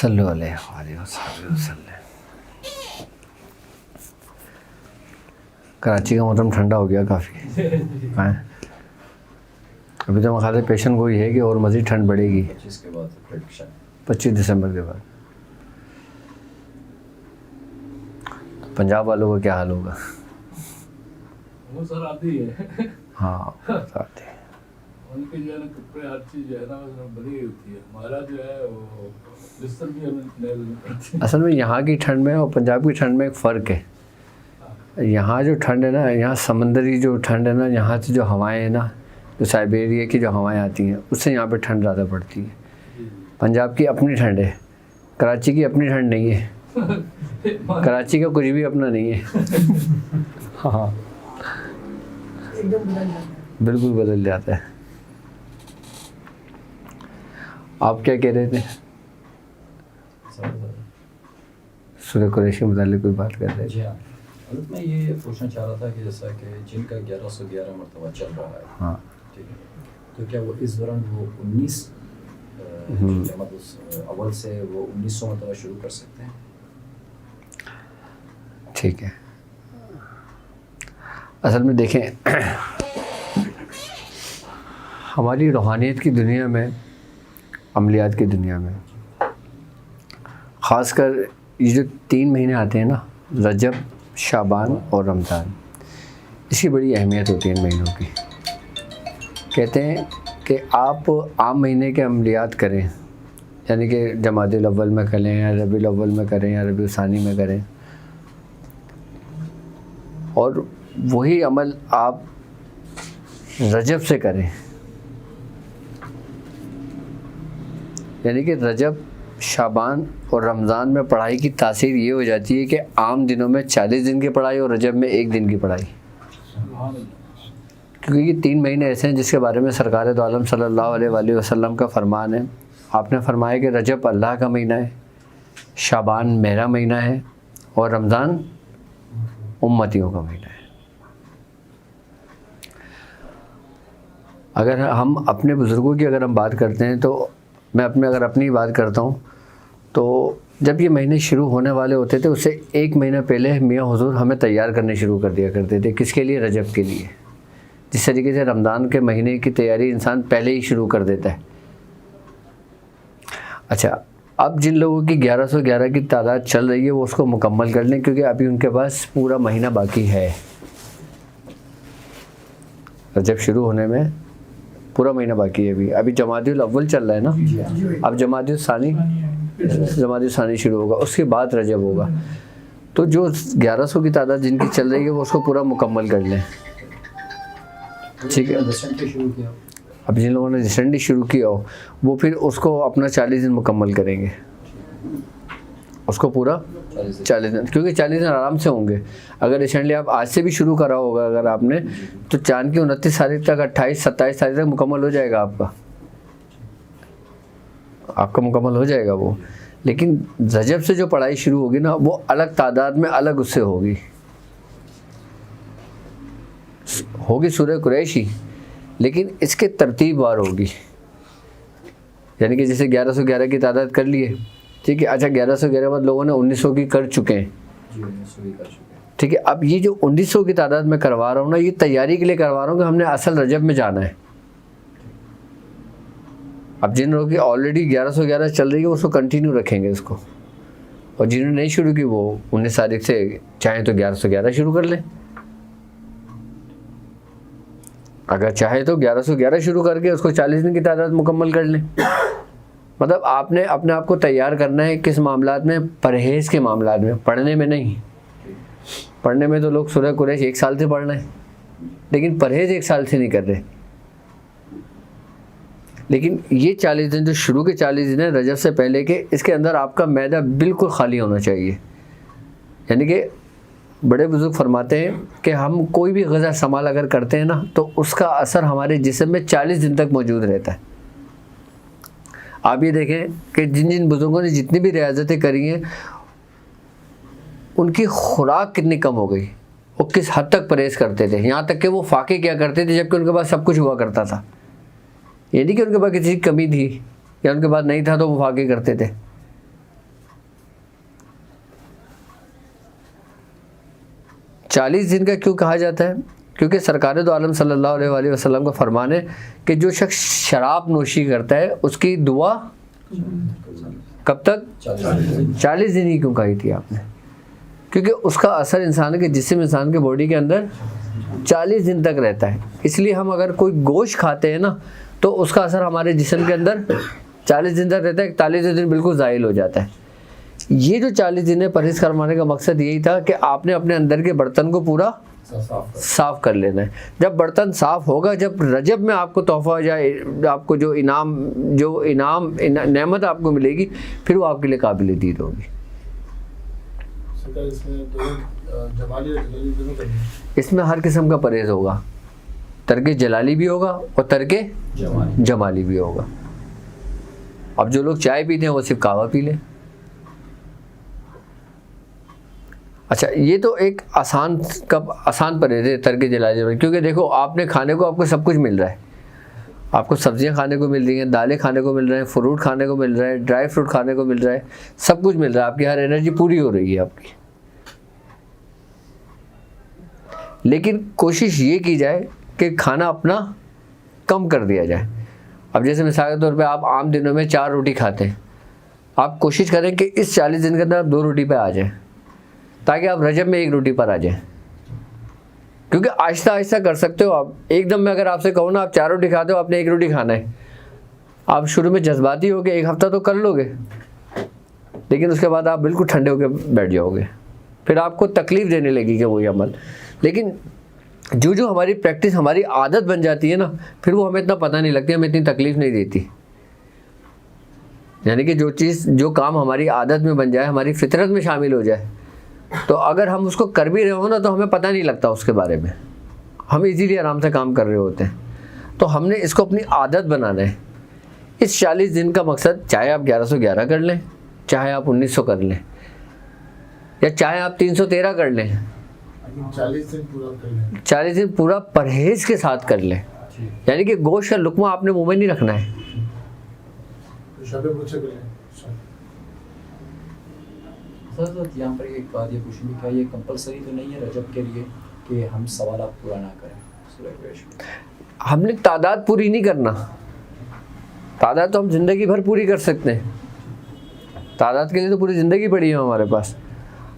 सल्लल्लाहु अलैहि वसल्लम। कराची का मौसम ठंडा हो गया काफ़ी। अभी तो ख्याल पेशेंट कोई है कि और मज़ीद ठंड बढ़ेगी 25 दिसंबर के बाद। पंजाब वालों का क्या हाल होगा? वो सर आती है। हाँ आती है। उनके जो है ना कपड़े हर चीज़ जो है ना उसमें बनी होती है। हमारा जो है वो बिस्तर भी हमें नए पड़ते हैं। असल में यहाँ की ठंड में और पंजाब की ठंड में एक फ़र्क है। यहाँ जो ठंड है ना, यहाँ समंदरी जो ठंड है ना, यहाँ से जो हवाएं हैं ना, जो साइबेरिया की जो हवाएं आती हैं उससे यहाँ पे ठंड ज़्यादा पड़ती है। पंजाब की अपनी ठंड है, कराची की अपनी ठंड नहीं है। कराची का कुछ भी अपना नहीं है। हाँ बिल्कुल बदल जाता है। आप क्या कह रहे थे? सूरह कुरैश के मुतालिक कोई बात कर रहे थे? हज़रत मैं ये पूछना चाह रहा था कि जैसा कि जिनका 1111 मरतबा चल रहा है, हाँ ठीक है, तो क्या वो इस दौरान वो 19 जमात अव्वल से वो 1900 मरतबा शुरू कर सकते हैं? ठीक है। असल में देखें, हमारी रूहानियत की दुनिया में, अमलियात की दुनिया में, ख़ासकर ये जो 3 महीने आते हैं ना, रजब, शाबान और रमज़ान, इसकी बड़ी अहमियत होती है इन महीनों की। कहते हैं कि आप आम महीने के अमलियात करें, यानी कि जमादिल अव्वल में करें या रबीउल अव्वल में करें या रबीउल सानी में करें, और वही अमल आप रजब से करें, यानी कि रजब, शाबान और रमज़ान में पढ़ाई की तासीर ये हो जाती है कि आम दिनों में 40 दिन की पढ़ाई और रजब में 1 दिन की पढ़ाई। क्योंकि ये 3 महीने ऐसे हैं जिसके बारे में सरकार दो आलम सल्लल्लाहु अलैहि वसल्लम का फरमान है। आपने फरमाया कि रजब अल्लाह का महीना है, शाबान मेरा महीना है और रमज़ान उम्मतियों का महीना है। अगर हम अपने बुज़ुर्गों की अगर हम बात करते हैं, तो मैं अगर अपनी बात करता हूँ, तो जब ये महीने शुरू होने वाले होते थे उससे 1 महीना पहले मियाँ हुज़ूर हमें तैयार करने शुरू कर दिया करते थे। किसके लिए? रजब के लिए। जिस तरीके से रमज़ान के महीने की तैयारी इंसान पहले ही शुरू कर देता है। अच्छा, अब जिन लोगों की 1111 की तादाद चल रही है वो उसको मुकम्मल कर लें, क्योंकि अभी उनके पास पूरा महीना बाकी है। रजब शुरू होने में पूरा महीना बाकी है। अभी जमादिल अव्वल चल रहा है ना, अब जमादिल सानी शुरू होगा, उसके बाद रजब होगा। तो जो 1100 की तादाद जिनकी चल रही है वो उसको पूरा मुकम्मल कर लें, ठीक है। अब जिन लोगों ने रिसेंटली शुरू किया हो वो फिर उसको अपना 40 दिन मुकम्मल करेंगे, उसको पूरा 40 दिन, क्योंकि 40 दिन आराम से होंगे। अगर रिसेंटली आप आज से भी शुरू करा होगा अगर आपने, तो चांद की 29 तारीख तक, 28-27 तारीख तक मुकम्मल हो जाएगा आपका मुकम्मल हो जाएगा वो। लेकिन रजब से जो पढ़ाई शुरू होगी ना, वो अलग तादाद में, अलग उससे होगी सूरह कुरैश ही, लेकिन इसके तरतीबवार होगी। यानी कि जैसे 1111 की तादाद कर लिए, ठीक है। अच्छा, 1111 बाद लोगों ने 1900 की कर चुके हैं, ठीक है। अब ये जो 1900 की तादाद में करवा रहा हूँ ना, ये तैयारी के लिए करवा रहा हूँ कि हमने असल रजब में जाना है। अब जिन लोगों की ऑलरेडी 1111 चल रही है उसको कंटिन्यू रखेंगे उसको, और जिन्होंने नहीं शुरू की वो 19 तारीख से चाहें तो 1111 शुरू कर लें। अगर चाहे तो 1111 शुरू करके उसको 40 दिन की तादाद मुकम्मल कर लें। मतलब आपने अपने आप को तैयार करना है किस मामलात में? परहेज़ के मामलात में, पढ़ने में नहीं। पढ़ने में तो लोग सूरह कुरैश 1 साल से पढ़ रहे हैं, लेकिन परहेज़ 1 साल से नहीं कर रहे। लेकिन ये 40 दिन जो शुरू के 40 दिन है रजब से पहले के, इसके अंदर आपका मैदा बिल्कुल खाली होना चाहिए। यानी कि बड़े बुजुर्ग फरमाते हैं कि हम कोई भी ग़िज़ा इस्तेमाल अगर करते हैं ना, तो उसका असर हमारे जिस्म में 40 दिन तक मौजूद रहता है। आप ये देखें कि जिन बुजुर्गों ने जितनी भी रियाज़तें करी हैं, उनकी खुराक कितनी कम हो गई, वो किस हद तक परहेज़ करते थे। यहाँ तक कि वो फाके क्या करते थे जबकि उनके पास सब कुछ हुआ करता था। ये नहीं कि उनके पास किसी की कमी थी या उनके पास नहीं था तो वो फाके करते थे। 40 दिन का क्यों कहा जाता है? क्योंकि सरकार दो आलम सल्लल्लाहु अलैहि वसल्लम का फरमान है कि जो शख्स शराब नोशी करता है उसकी दुआ कब तक? 40 दिन ही क्यों कही थी आपने? क्योंकि उसका असर इंसान के जिस्म, इंसान के बॉडी के अंदर 40 दिन तक रहता है। इसलिए हम अगर कोई गोश्त खाते हैं ना तो उसका असर हमारे जिस्म के अंदर 40 दिन तक रहता है, 41 दिन बिल्कुल ज़ाइल हो जाता है। ये जो 40 दिन है परहेज़ करवाने का मकसद यही था कि आपने अपने अंदर के बर्तन को पूरा साफ कर लेना है। जब बर्तन साफ होगा, जब रजब में आपको तोहफा हो जाए, आपको जो इनाम नेमत आपको मिलेगी, फिर वो आपके लिए काबिल दीद होगी। इसमें हर किस्म का परहेज़ होगा, तर्के जलाली भी होगा और तर्के जमाली भी होगा। अब जो लोग चाय पीते हैं वो सिर्फ कहवा पी लें। अच्छा, ये तो एक आसान परहेज़ है तर्के जलाली, क्योंकि देखो आपने खाने को आपको सब कुछ मिल रहा है। आपको सब्जियां खाने को मिल रही हैं, दालें खाने को मिल रहे हैं, फ्रूट खाने को मिल रहा है, ड्राई फ्रूट खाने को मिल रहा है, सब कुछ मिल रहा है, आपकी हर एनर्जी पूरी हो रही है आपकी। लेकिन कोशिश ये की जाए कि खाना अपना कम कर दिया जाए। अब जैसे मिसाल के तौर पे आप आम दिनों में 4 रोटी खाते हैं, आप कोशिश करें कि इस 40 दिन के अंदर आप 2 रोटी पे आ जाएं, ताकि आप रजब में 1 रोटी पर आ जाएं। क्योंकि आहिस्ता आहिस्ता कर सकते हो आप। एकदम में अगर आपसे कहो ना आप 4 रोटी खाते हो, आपने 1 रोटी खाना है, आप शुरू में जज्बाती हो के 1 हफ्ता तो कर लोगे, लेकिन उसके बाद आप बिल्कुल ठंडे होकर बैठ जाओगे, फिर आपको तकलीफ़ देने लगेगी वही अमल। लेकिन जो हमारी प्रैक्टिस, हमारी आदत बन जाती है ना, फिर वो हमें इतना पता नहीं लगती, हमें इतनी तकलीफ़ नहीं देती। यानी कि जो काम हमारी आदत में बन जाए, हमारी फितरत में शामिल हो जाए, तो अगर हम उसको कर भी रहे हो ना तो हमें पता नहीं लगता उसके बारे में, हम इजीली आराम से काम कर रहे होते हैं। तो हमने इसको अपनी आदत बनाना है। इस 40 दिन का मकसद, चाहे आप 1111 कर लें, चाहे आप 1900 कर लें, या चाहे आप 313 कर लें, 40 दिन पूरा परहेज़ के साथ कर लें। यानी कि गोश्त का लुकमा आपने मुंह में नहीं रखना है। तो यहाँ पर एक बात ये पूछूंगी, क्या ये कंपलसरी तो नहीं है रजब के लिए कि हम सवाल पूरा ना करें सूरह कुरैश में? हमने तादाद पूरी नहीं करना, तादाद तो हम ज़िंदगी भर पूरी कर सकते हैं। तादाद के लिए तो पूरी ज़िंदगी पड़ी है हमारे पास,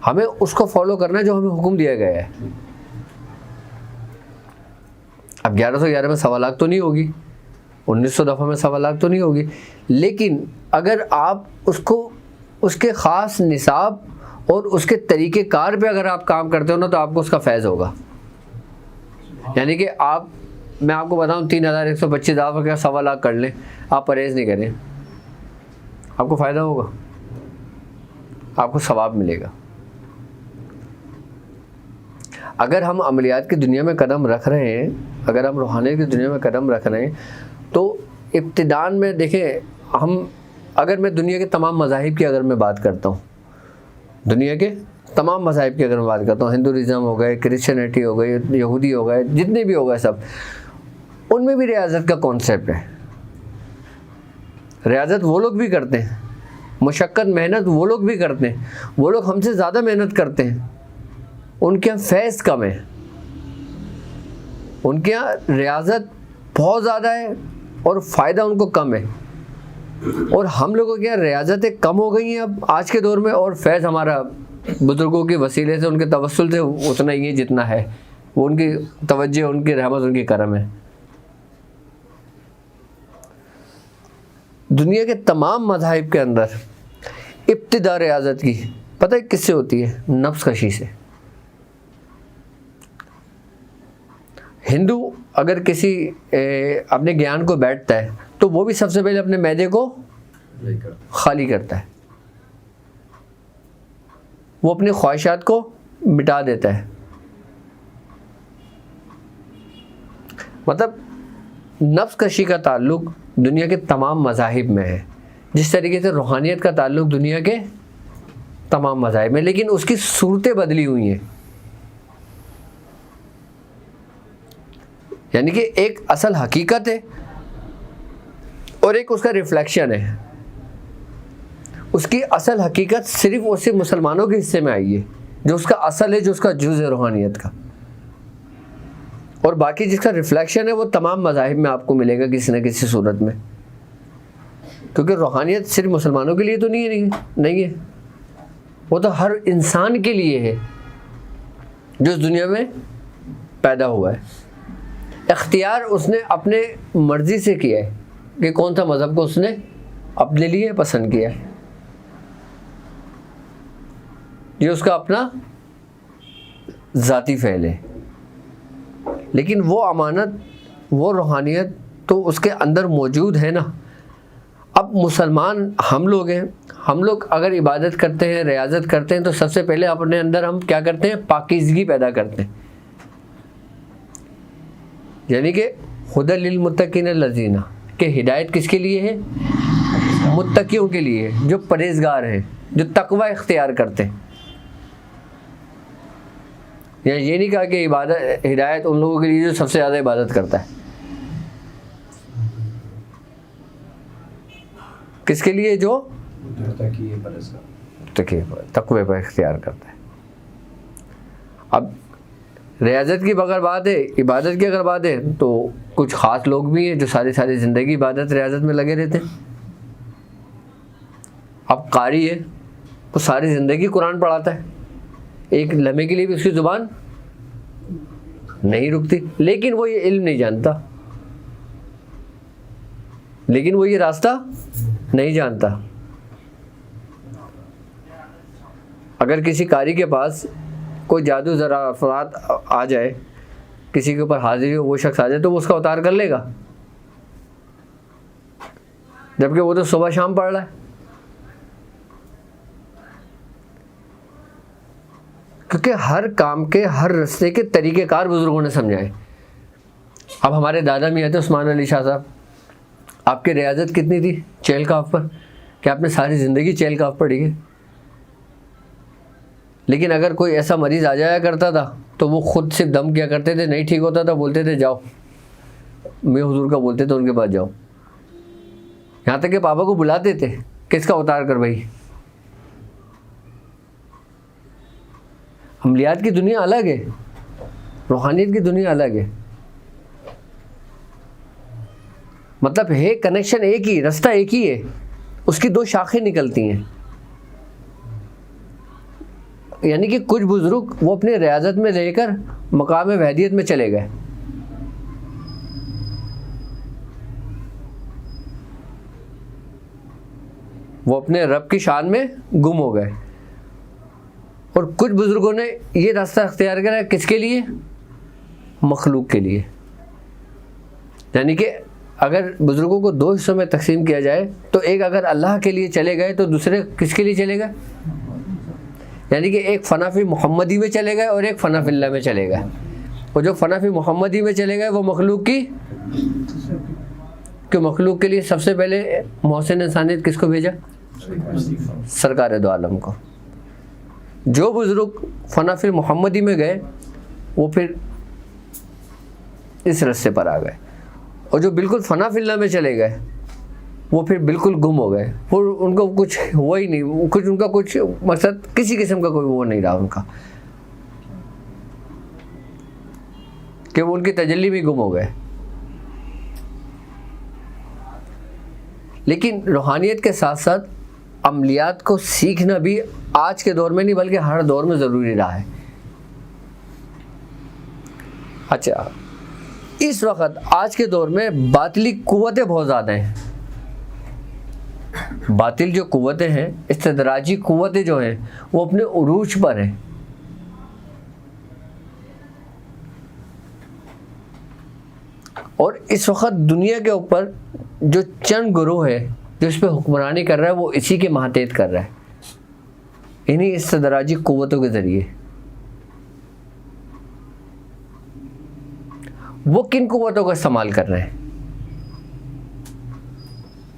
हमें उसको फॉलो करना है जो हमें हुक्म दिया गया है। अब 1111 में 1.25 लाख तो नहीं होगी, 1900 दफ़ा में 1.25 लाख तो नहीं होगी, लेकिन अगर आप उसको उसके ख़ास निसाब और उसके तरीक़ेकार पे अगर आप काम करते हो ना, तो आपको उसका फैज़ होगा। यानी कि मैं आपको बताऊं 3125 दफ़ा का 1.25 लाख कर लें, आप परहेज़ नहीं करें, आपको फ़ायदा होगा, आपको सवाब मिलेगा। अगर हम अमलियात की दुनिया में कदम रख रहे हैं, अगर हम रूहानियत की दुनिया में कदम रख रहे हैं, तो इब्तिदान में देखें, अगर मैं दुनिया के तमाम मज़ाहिब की अगर मैं बात करता हूँ, दुनिया के तमाम मज़ाहिब की अगर मैं बात करता हूँ, हिंदुइज़्म हो गए, क्रिश्चियनिटी हो गई, यहूदी हो गए, जितने भी हो गए सब, उनमें भी रियाज़त का कॉन्सेप्ट है। रियाज़त वो लोग भी करते हैं, मुशक्क़त मेहनत वो लोग भी करते हैं, वो लोग हमसे ज़्यादा मेहनत करते हैं, उनके यहाँ फैज़ कम है, उनके यहाँ रियाज़त बहुत ज़्यादा है और फ़ायदा उनको कम है। और हम लोगों के यहाँ रियाज़तें कम हो गई हैं अब आज के दौर में, और फैज़ हमारा बुज़ुर्गों के वसीले से, उनके तवस्सुल से उतना ही है जितना है, वो उनकी तवज्जो, उनकी रहमत, उनकी करम है। दुनिया के तमाम मज़ाहिब के अंदर इब्तिदा रियाज़त की पता है किससे होती है? नफ्स कशी से। हिंदू अगर किसी अपने ज्ञान को बैठता है तो वो भी सबसे पहले अपने मैदे को खाली करता है, वो अपनी ख्वाहिशात को मिटा देता है। मतलब नफ्स कशी का ताल्लुक दुनिया के तमाम मज़ाहिब में है, जिस तरीके से रूहानियत का ताल्लुक दुनिया के तमाम मज़ाहिब में, लेकिन उसकी सूरतें बदली हुई हैं। यानी कि एक असल हकीकत है और एक उसका रिफ्लेक्शन है। उसकी असल हकीकत सिर्फ और सिर्फ मुसलमानों के हिस्से में आई है, जो उसका असल है, जो उसका जुज़ है रूहानियत का। और बाकी जिसका रिफ्लेक्शन है वो तमाम मज़ाहिब में आपको मिलेगा किसी न किसी सूरत में, क्योंकि रूहानियत सिर्फ मुसलमानों के लिए तो नहीं है, वो तो हर इंसान के लिए है जो इस दुनिया में पैदा हुआ है। इख्तियार उसने अपने मर्ज़ी से किया है कि कौन सा मज़हब को उसने अपने लिए पसंद किया है, ये उसका अपना ज़ाती फ़ैल है। लेकिन वो अमानत, वो रूहानियत तो उसके अंदर मौजूद है ना। अब मुसलमान हम लोग हैं, हम लोग अगर इबादत करते हैं, रियाज़त करते हैं, तो सबसे पहले अपने अंदर हम क्या करते हैं, पाकीज़गी पैदा करते हैं। यानी कि हुदल लिल मुत्तकीन लज़ीना, कि हिदायत किसके लिए है, मुत्तकियों के लिए, जो परहेज़गार हैं, जो तकवा इख्तियार करते हैं। या ये नहीं कहा कि इबादत हिदायत उन लोगों के लिए जो सबसे ज़्यादा इबादत करता है। किसके लिए, जो तकवे पर इख्तियार करता है। अब रियाज़त की अगर बात है, इबादत की अगर बात है, तो कुछ ख़ास लोग भी हैं जो सारी ज़िंदगी इबादत रियाज़त में लगे रहते हैं। अब कारी है, वो सारी ज़िंदगी कुरान पढ़ाता है, एक लम्हे के लिए भी उसकी ज़ुबान नहीं रुकती, लेकिन वो ये इल्म नहीं जानता, लेकिन वो ये रास्ता नहीं जानता। अगर किसी कारी के पास कोई जादू ज़राफ़ात आ जाए, किसी के ऊपर हाजिरी हो, वो शख्स आ जाए, तो वो उसका उतार कर लेगा, जबकि वो तो सुबह शाम पढ़ रहा है। क्योंकि हर काम के, हर रास्ते के तरीक़ेकार बुज़ुर्गों ने समझाए। अब हमारे दादा मियां थे उस्मान अली शाह साहब, आपकी रियाज़त कितनी थी चहल काफ पर, कि आपने सारी ज़िंदगी चहल काफ पढ़ी है। लेकिन अगर कोई ऐसा मरीज़ आ जाया करता था तो वो खुद सिर्फ दम किया करते थे, नहीं ठीक होता था बोलते थे जाओ, मैं हुजूर का बोलते थे उनके पास जाओ। यहाँ तक कि पापा को बुलाते थे, किसका उतार कर भाई। अमलियात की दुनिया अलग है, रूहानियत की दुनिया अलग है। मतलब है कनेक्शन एक ही, रास्ता एक ही है, उसकी दो शाखें निकलती हैं। यानी कि कुछ बुजुर्ग वो अपनी रियाज़त में लेकर मकाम वहदियत में चले गए, वो अपने रब की शान में गुम हो गए। और कुछ बुजुर्गों ने ये रास्ता अख्तियार करा, किसके लिए, मखलूक के लिए। यानी कि अगर बुजुर्गों को दो हिस्सों में तकसीम किया जाए, तो एक अगर अल्लाह के लिए चले गए तो दूसरे किसके लिए चले गए, यानी कि एक फनाफी मोहम्मदी में चले गए और एक फनाफिल्लाह में चले गए। और जो फनाफी मोहम्मदी में चले गए वो मखलूक की, कि मखलूक के लिए सबसे पहले मोहसिन इंसानियत किसको भेजा, सरकार दो आलम को। जो बुजुर्ग फनाफिल मोहम्मदी में गए वो फिर इस रास्ते पर आ गए, और जो बिल्कुल फनाफिल्लाह में चले गए वो फिर बिल्कुल गुम हो गए। वो उनको कुछ हुआ ही नहीं, कुछ उनका कुछ मकसद, किसी किस्म का कोई वो नहीं रहा उनका, कि वो उनकी तजल्ली भी गुम हो गए। लेकिन रूहानियत के साथ साथ अमलियात को सीखना भी आज के दौर में नहीं बल्कि हर दौर में ज़रूरी रहा है। अच्छा, इस वक्त आज के दौर में बातिली कुव्वतें बहुत ज़्यादा हैं। बातिल जो कुव्वतें हैं, इस्तदराजी कुव्वतें जो हैं, वो अपने उरूज पर हैं। और इस वक्त दुनिया के ऊपर जो चंद गुरोह है जो इस पर हुक्मरानी कर रहा है, वो इसी के मातहत कर रहा है, इन्हीं इस्तदराजी कुव्वतों के ज़रिए। वो किन कुव्वतों का इस्तेमाल कर रहे हैं,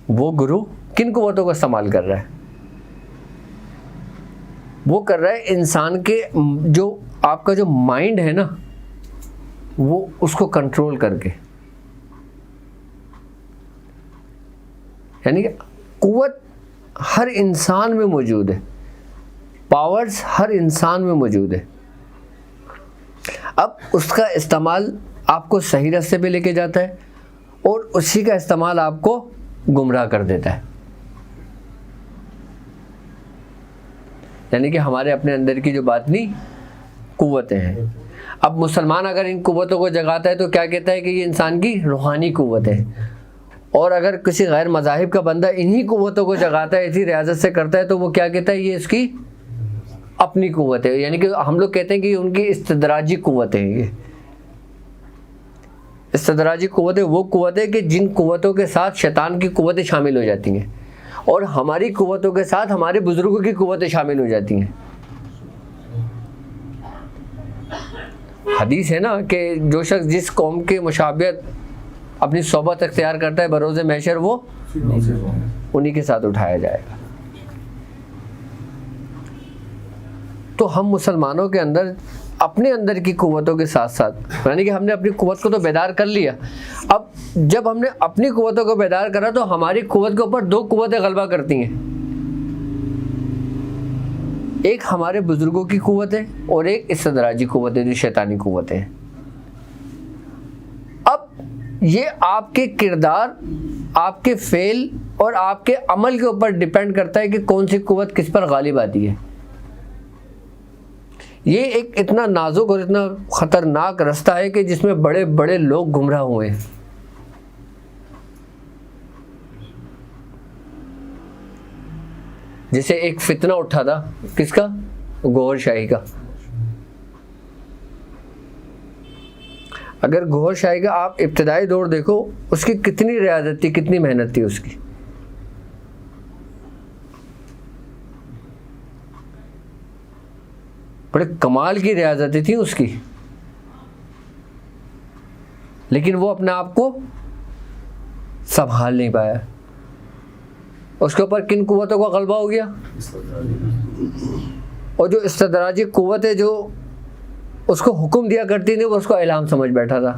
वो गुरु किन कुव्वतों का इस्तेमाल कर रहा है, वो कर रहा है इंसान के जो आपका जो माइंड है ना, वो उसको कंट्रोल करके। यानी कि कुव्वत हर इंसान में मौजूद है, पावर्स हर इंसान में मौजूद है। अब उसका इस्तेमाल आपको सही रास्ते पे लेके जाता है और उसी का इस्तेमाल आपको गुमराह कर देता है। यानी कि हमारे अपने अंदर की जो बातनी कुव्वतें हैं, अब मुसलमान अगर इन कुव्वतों को जगाता है तो क्या कहता है कि ये इंसान की रूहानी कुव्वत है, और अगर किसी गैर मज़ाहिब का बंदा इन्हीं कुव्वतों को जगाता है, इसी रियाजत से करता है, तो वो क्या कहता है, ये इसकी अपनी कुव्वत है। यानी कि हम लोग कहते हैं कि उनकी इस्तदराजी कुव्वत है। ये इस्तदराजी कुव्वतें वो कुव्वत है कि जिन कुव्वतों के साथ शैतान की कुव्वतें शामिल हो जाती हैं और हमारी कुव्वतों के साथ हमारे बुजुर्गों की कुव्वतें शामिल हो जाती हैं। हदीस है ना कि जो शख्स जिस कौम के मुशाबियत अपनी सोबत अख्तियार करता है बरोज़े महशर वो उन्हीं के साथ उठाया जाएगा। तो हम मुसलमानों के अंदर अपने अंदर की कुव्वतों के साथ साथ, यानी कि हमने अपनी कुव्वत को तो बेदार कर लिया, अब जब हमने अपनी कुव्वतों को बेदार करा तो हमारी कुव्वत के ऊपर दो कुव्वतें गलबा करती हैं। एक हमारे बुजुर्गों की कुव्वत है और एक इस्तदराजी कुव्वत है जो शैतानी कुव्वत है। अब ये आपके किरदार, आपके फेल और आपके अमल के ऊपर डिपेंड करता है कि कौन सी कुव्वत किस पर गालिब आती है। ये एक इतना नाजुक और इतना ख़तरनाक रास्ता है कि जिसमें बड़े बड़े लोग गुमराह हुए हैं। जैसे एक फितना उठा था, किसका? गौहर शाही का। अगर गौहर शाही का आप इब्तिदाई दौर देखो, उसकी कितनी रियाजत थी, कितनी मेहनत थी उसकी। बड़े कमाल की रियाजतें थी उसकी, लेकिन वो अपने आप को संभाल नहीं पाया। उसके ऊपर किन कुव्वतों का गलबा हो गया? और जो इस्तदराजी कुव्वत है जो उसको हुक्म दिया करती थी, वो उसको इल्हाम समझ बैठा था।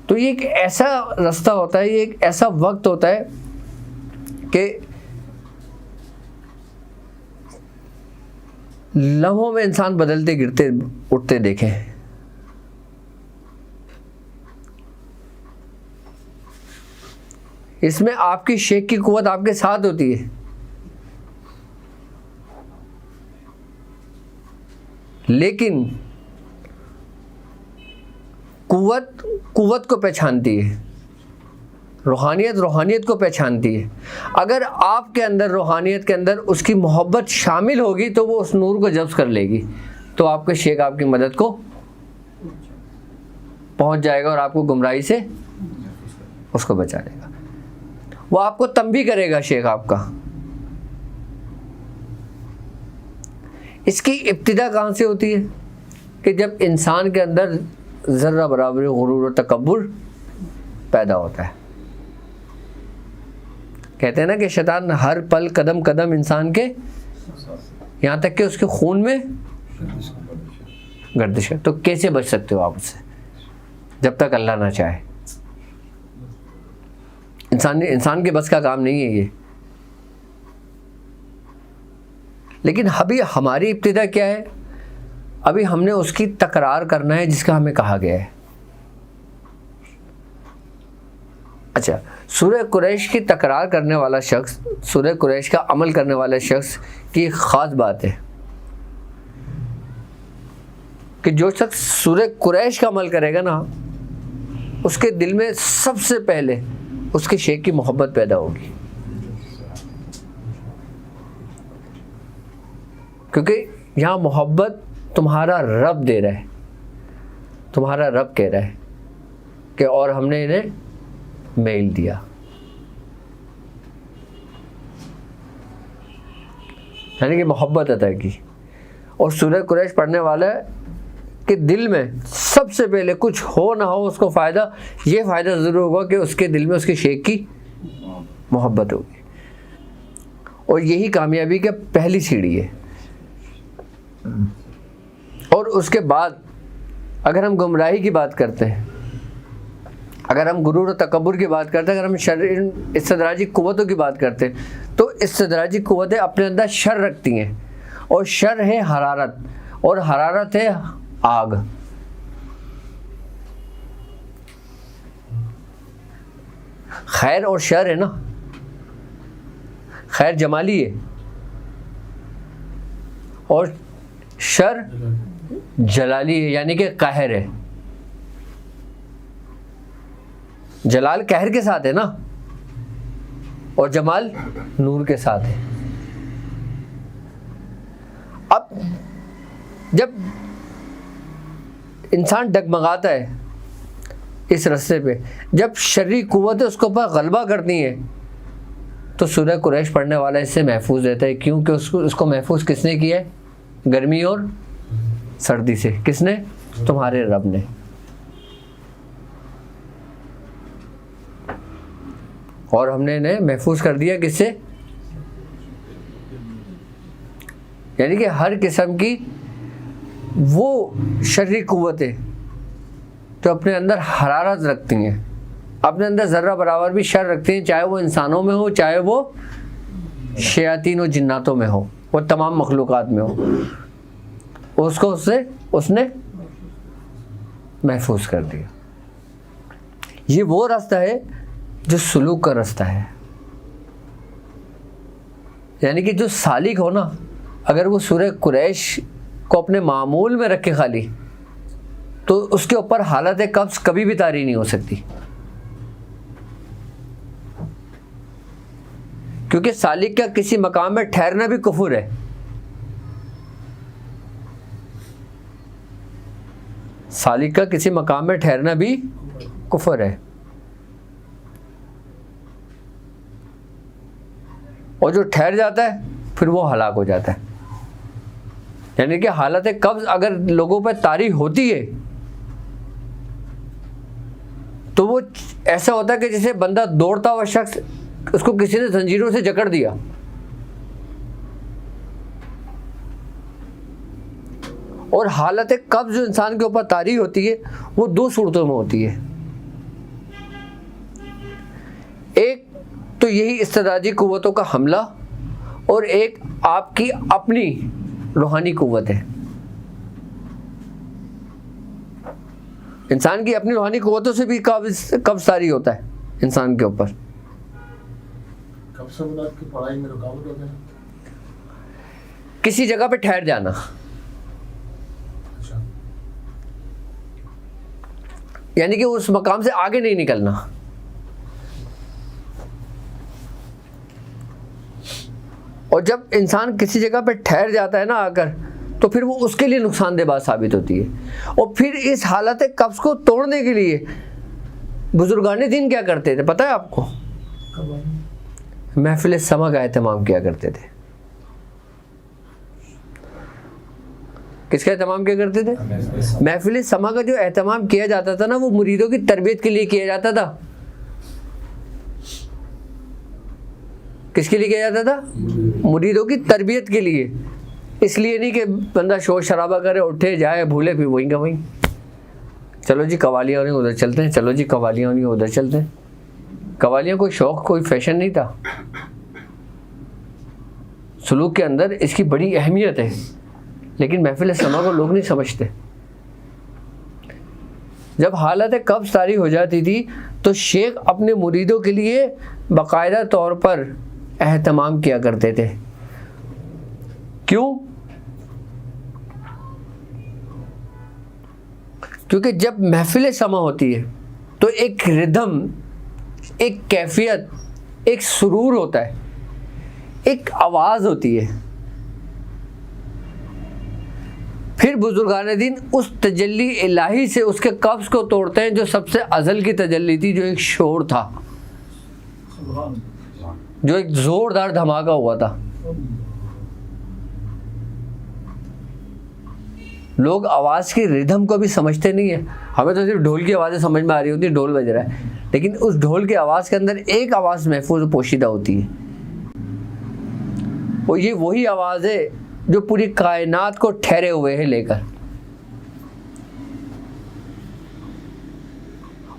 तो ये एक ऐसा रास्ता होता है, ये एक ऐसा वक्त होता है कि लम्हों में इंसान बदलते गिरते उठते देखें। इसमें आपकी शेख की कुव्वत आपके साथ होती है, लेकिन कुव्वत कुव्वत को पहचानती है, रूहानियत रूहानियत को पहचानती है। अगर आपके अंदर रूहानियत के अंदर उसकी मोहब्बत शामिल होगी तो वो उस नूर को जब्स कर लेगी, तो आपके शेख आपकी मदद को पहुंच जाएगा और आपको गुमराही से उसको बचा लेगा। वो आपको तंबी करेगा शेख आपका। इसकी इब्तिदा कहाँ से होती है? कि जब इंसान के अंदर ज़र्रा बराबर गुरूर और तकब्बुर पैदा होता है। कहते हैं ना कि शैतान हर पल कदम कदम इंसान के, यहाँ तक कि उसके खून में गर्दिश है। तो कैसे बच सकते हो आप उससे? जब तक अल्लाह ना चाहे। इंसान के बस का काम नहीं है ये। लेकिन अभी हमारी इब्तिदा क्या है? अभी हमने उसकी तकरार करना है जिसका हमें कहा गया है। अच्छा, सूरह कुरैश की तकरार करने वाला शख्स, सूरह कुरैश का अमल करने वाले शख्स की एक ख़ास बात है कि जो शख्स सूरह कुरैश का अमल करेगा ना, उसके दिल में सबसे पहले उसके शेख की मोहब्बत पैदा होगी। क्योंकि यहाँ मोहब्बत तुम्हारा रब दे रहा है, तुम्हारा रब कह रहा है कि और हमने इन्हें मेल दिया। यानी कि मोहब्बत अता की। और सूरह कुरैश पढ़ने वाला के दिल में सबसे पहले कुछ हो ना हो उसको फ़ायदा, ये फ़ायदा ज़रूर होगा कि उसके दिल में उसके शेख की मोहब्बत होगी। और यही कामयाबी की पहली सीढ़ी है। और उसके बाद अगर हम गुमराही की बात करते हैं, अगर हम गुरूर और तकब्बुर की बात करते हैं, अगर हम शर इस्तदराजी कुव्वतों की बात करते हैं, तो इस्तदराजी कुव्वतें अपने अंदर शर रखती हैं, और शर है हरारत, और हरारत है आग। खैर और शर है ना, खैर जमाली है और शर जलाली है, यानी कि कहर है। जलाल कहर के साथ है ना, और जमाल नूर के साथ है। अब जब इंसान डगमगाता है इस रास्ते पे, जब शर्री कुव्वतें उसके ऊपर गलबा करती हैं, तो सूरह कुरैश पढ़ने वाला इससे महफूज रहता है। क्योंकि उसको महफूज किसने किया है? गर्मी और सर्दी से। किसने? तुम्हारे रब ने। और हमने इन्हें महफूज कर दिया किससे? यानी कि हर किस्म की वो शर्री कुव्वतें तो अपने अंदर हरारत रखती हैं, अपने अंदर ज़र्रा बराबर भी शर रखती हैं, चाहे वो इंसानों में हो, चाहे वो शयातीन और जिन्नातों में हो, वो तमाम मखलूक़ात में हो। उसको उसने महफूज कर दिया। ये वो रास्ता है जो सुलूक का रास्ता है। यानी कि जो सालिक हो ना, अगर वो सूरह कुरैश को अपने मामूल में रखे खाली, तो उसके ऊपर हालत कब्ज़ कभी भी तारी नहीं हो सकती। क्योंकि सालिक का किसी मकाम में ठहरना भी कुफर है। सालिक का किसी मकाम में ठहरना भी कुफर है। और जो ठहर जाता है फिर वो हलाक हो जाता है। यानी कि हालत कब्ज़ अगर लोगों पर तारी होती है तो वो ऐसा होता है कि जैसे बंदा दौड़ता हुआ शख्स, उसको किसी ने जंजीरों से जकड़ दिया। और हालत कब्ज़ जो इंसान के ऊपर तारी होती है वो दो सूरतों में होती है। एक तो यही इस्तदादी कुव्वतों का हमला, और एक आपकी अपनी रूहानी कुव्वत है। इंसान की अपनी रूहानी कुव्वतों से भी कब्ज़ तारी होता है इंसान के ऊपर। कब से मतलब आपकी पढ़ाई में रुकावट हो गया? किसी जगह पे ठहर जाना, अच्छा, यानी कि उस मकाम से आगे नहीं निकलना। और जब इंसान किसी जगह पे ठहर जाता है ना आकर, तो फिर वो उसके लिए नुकसानदेह बात साबित होती है। और फिर इस हालत कब्ज़ को तोड़ने के लिए बुजुर्गान दीन क्या करते थे पता है आपको? महफिल समा का एहतमाम किया करते थे। किसका एहतमाम किया करते थे? महफिल समा का जो एहतमाम किया जाता था ना, वो मुरीदों की तरबियत के लिए किया जाता था। किसके लिए किया जाता था? मुरीदों की तरबियत के लिए। इसलिए नहीं कि बंदा शोर शराबा करे, उठे जाए, भूले फिर वहीं का वहीं, चलो जी कवालियाँ होनी उधर चलते हैं, चलो जी कवालियाँ होनी उधर चलते हैं। कवालियाँ कोई शौक़, कोई फैशन नहीं था। सुलूक के अंदर इसकी बड़ी अहमियत है, लेकिन महफिल समा को लोग नहीं समझते। जब हालत कब्ज़ तारी हो जाती थी तो शेख अपने मुरीदों के लिए बाकायदा तौर पर एहतमाम किया करते थे। क्यों? क्योंकि जब महफिल समा होती है तो एक रिदम, एक कैफियत, एक सुरूर होता है, एक आवाज़ होती है। फिर बुजुर्गान दीन उस तजल्ली इलाही से उसके कब्ज़ को तोड़ते हैं जो सबसे अज़ल की तजल्ली थी, जो एक शोर था, जो एक ज़ोरदार धमाका हुआ था। लोग आवाज़ की रिदम को भी समझते नहीं है। हमें तो सिर्फ ढोल की आवाज़ें समझ में आ रही होती है, ढोल बज रहा है, लेकिन उस ढोल की आवाज़ के अंदर एक आवाज़ महफूज पोशीदा होती है। और ये वही आवाज़ है जो पूरी कायनात को ठहरे हुए है लेकर।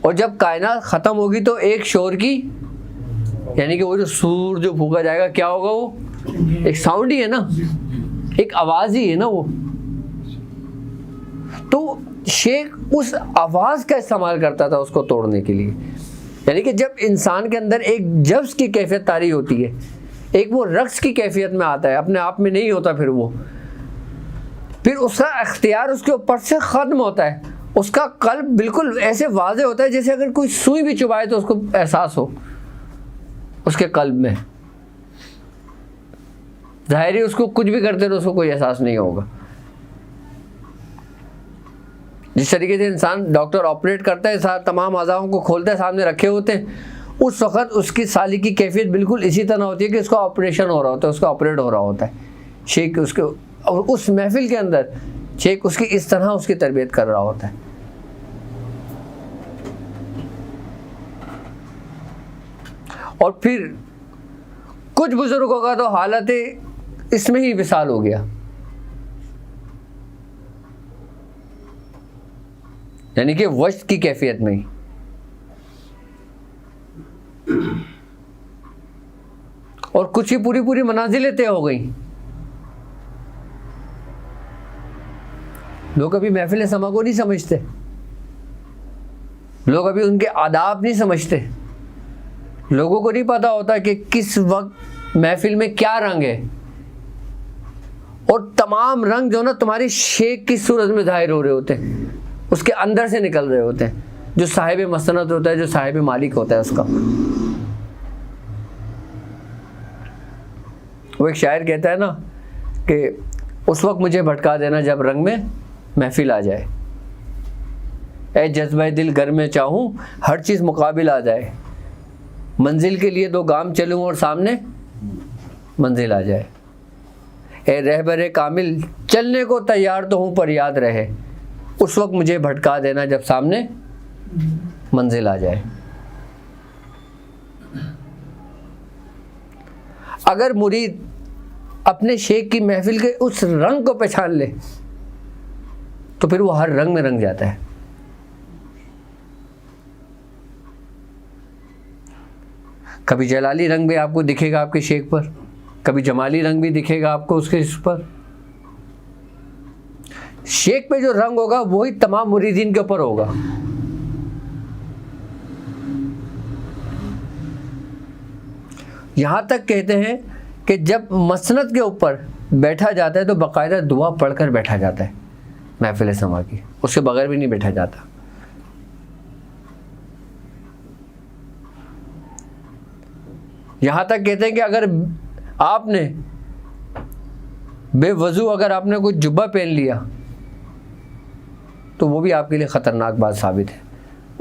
और जब कायनात ख़त्म होगी तो एक शोर की, यानी कि वो जो सूर जो फूका जाएगा क्या होगा, वो एक साउंड ही है ना, एक आवाज़ ही है ना वो। तो शेख उस आवाज़ का इस्तेमाल करता था उसको तोड़ने के लिए। यानी कि जब इंसान के अंदर एक जब्स की कैफियत तारी होती है, एक वो रक्स की कैफियत में आता है, अपने आप में नहीं होता, फिर उसका अख्तियार उसके ऊपर से ख़त्म होता है। उसका कल्ब बिल्कुल ऐसे वाज़े होता है जैसे अगर कोई सुई भी चुभाए तो उसको एहसास हो उसके कल्ब में। ज़ाहिरी उसको कुछ भी करते तो उसको कोई एहसास नहीं होगा। जिस तरीके से इंसान डॉक्टर ऑपरेट करता है, साथ तमाम अज़ाओं को खोलता है, सामने रखे होते हैं, उस वक़्त उसकी साली की कैफियत बिल्कुल इसी तरह होती है कि उसका ऑपरेशन हो रहा होता है, उसका ऑपरेट हो रहा होता है। शेख उसके, और उस महफिल के अंदर शेख उसकी इस तरह उसकी तरबियत कर रहा होता है। और फिर कुछ बुजुर्गों का तो हालत इसमें ही विसाल हो गया, यानी कि वश्त की कैफियत में ही। और कुछ ही पूरी मनाजिलें तय हो गई। लोग अभी महफिल समा को नहीं समझते, लोग अभी उनके आदाब नहीं समझते, लोगों को नहीं पता होता कि किस वक्त महफिल में क्या रंग है। और तमाम रंग जो ना तुम्हारी शेख की सूरत में जाहिर हो रहे होते हैं, उसके अंदर से निकल रहे होते हैं, जो साहिब मसनद होता है, जो साहिब मालिक होता है उसका। वो एक शायर कहता है ना कि उस वक्त मुझे भटका देना जब रंग में महफिल आ जाए, ए जज्बा दिल घर में चाहूँ हर चीज़ मुकाबिल आ जाए, मंजिल के लिए 2 गाम चलूँ और सामने मंजिल आ जाए, ए रहबरे कामिल चलने को तैयार तो हूँ पर याद रहे, उस वक्त मुझे भटका देना जब सामने मंजिल आ जाए। अगर मुरीद अपने शेख की महफिल के उस रंग को पहचान ले तो फिर वो हर रंग में रंग जाता है। कभी जलाली रंग भी आपको दिखेगा आपके शेख पर, कभी जमाली रंग भी दिखेगा आपको उसके इस पर। शेख पे जो रंग होगा वही तमाम मुरीदीन के ऊपर होगा। यहाँ तक कहते हैं कि जब मसनद के ऊपर बैठा जाता है तो बाकायदा दुआ पढ़कर बैठा जाता है महफिल समा की, उसके बगैर भी नहीं बैठा जाता। यहाँ तक कहते हैं कि अगर आपने बेवजू अगर आपने कोई जुब्बा पहन लिया तो वो भी आपके लिए ख़तरनाक बात साबित है।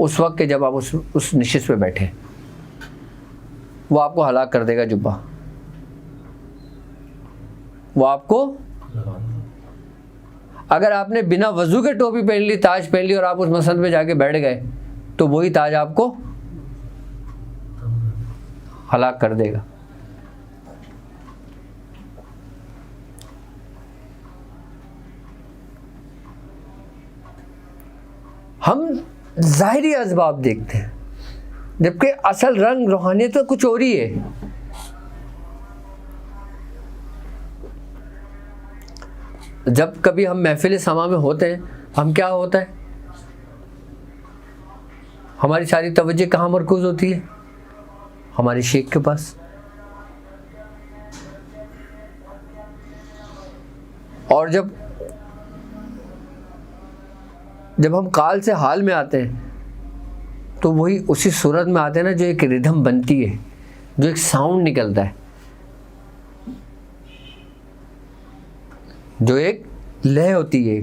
उस वक्त के जब आप उस निशिस्त पे बैठे, वो आपको हलाक कर देगा जुब्बा, वो आपको। अगर आपने बिना वजू के टोपी पहन ली, ताज पहन ली और आप उस मसनद में जाके बैठ गए तो वही ताज आपको हलाक कर देगा। हम ज़ाहिरी असबाब देखते हैं जबकि असल रंग रूहानियत तो कुछ और ही है। जब कभी हम महफिल समा में होते हैं, हम क्या होता है, हमारी सारी तवज्जो कहाँ मरकूज होती है, हमारे शेख के पास। और जब हम काल से हाल में आते हैं तो वही उसी सूरत में आते हैं ना, जो एक रिदम बनती है, जो एक साउंड निकलता है, जो एक लय होती है,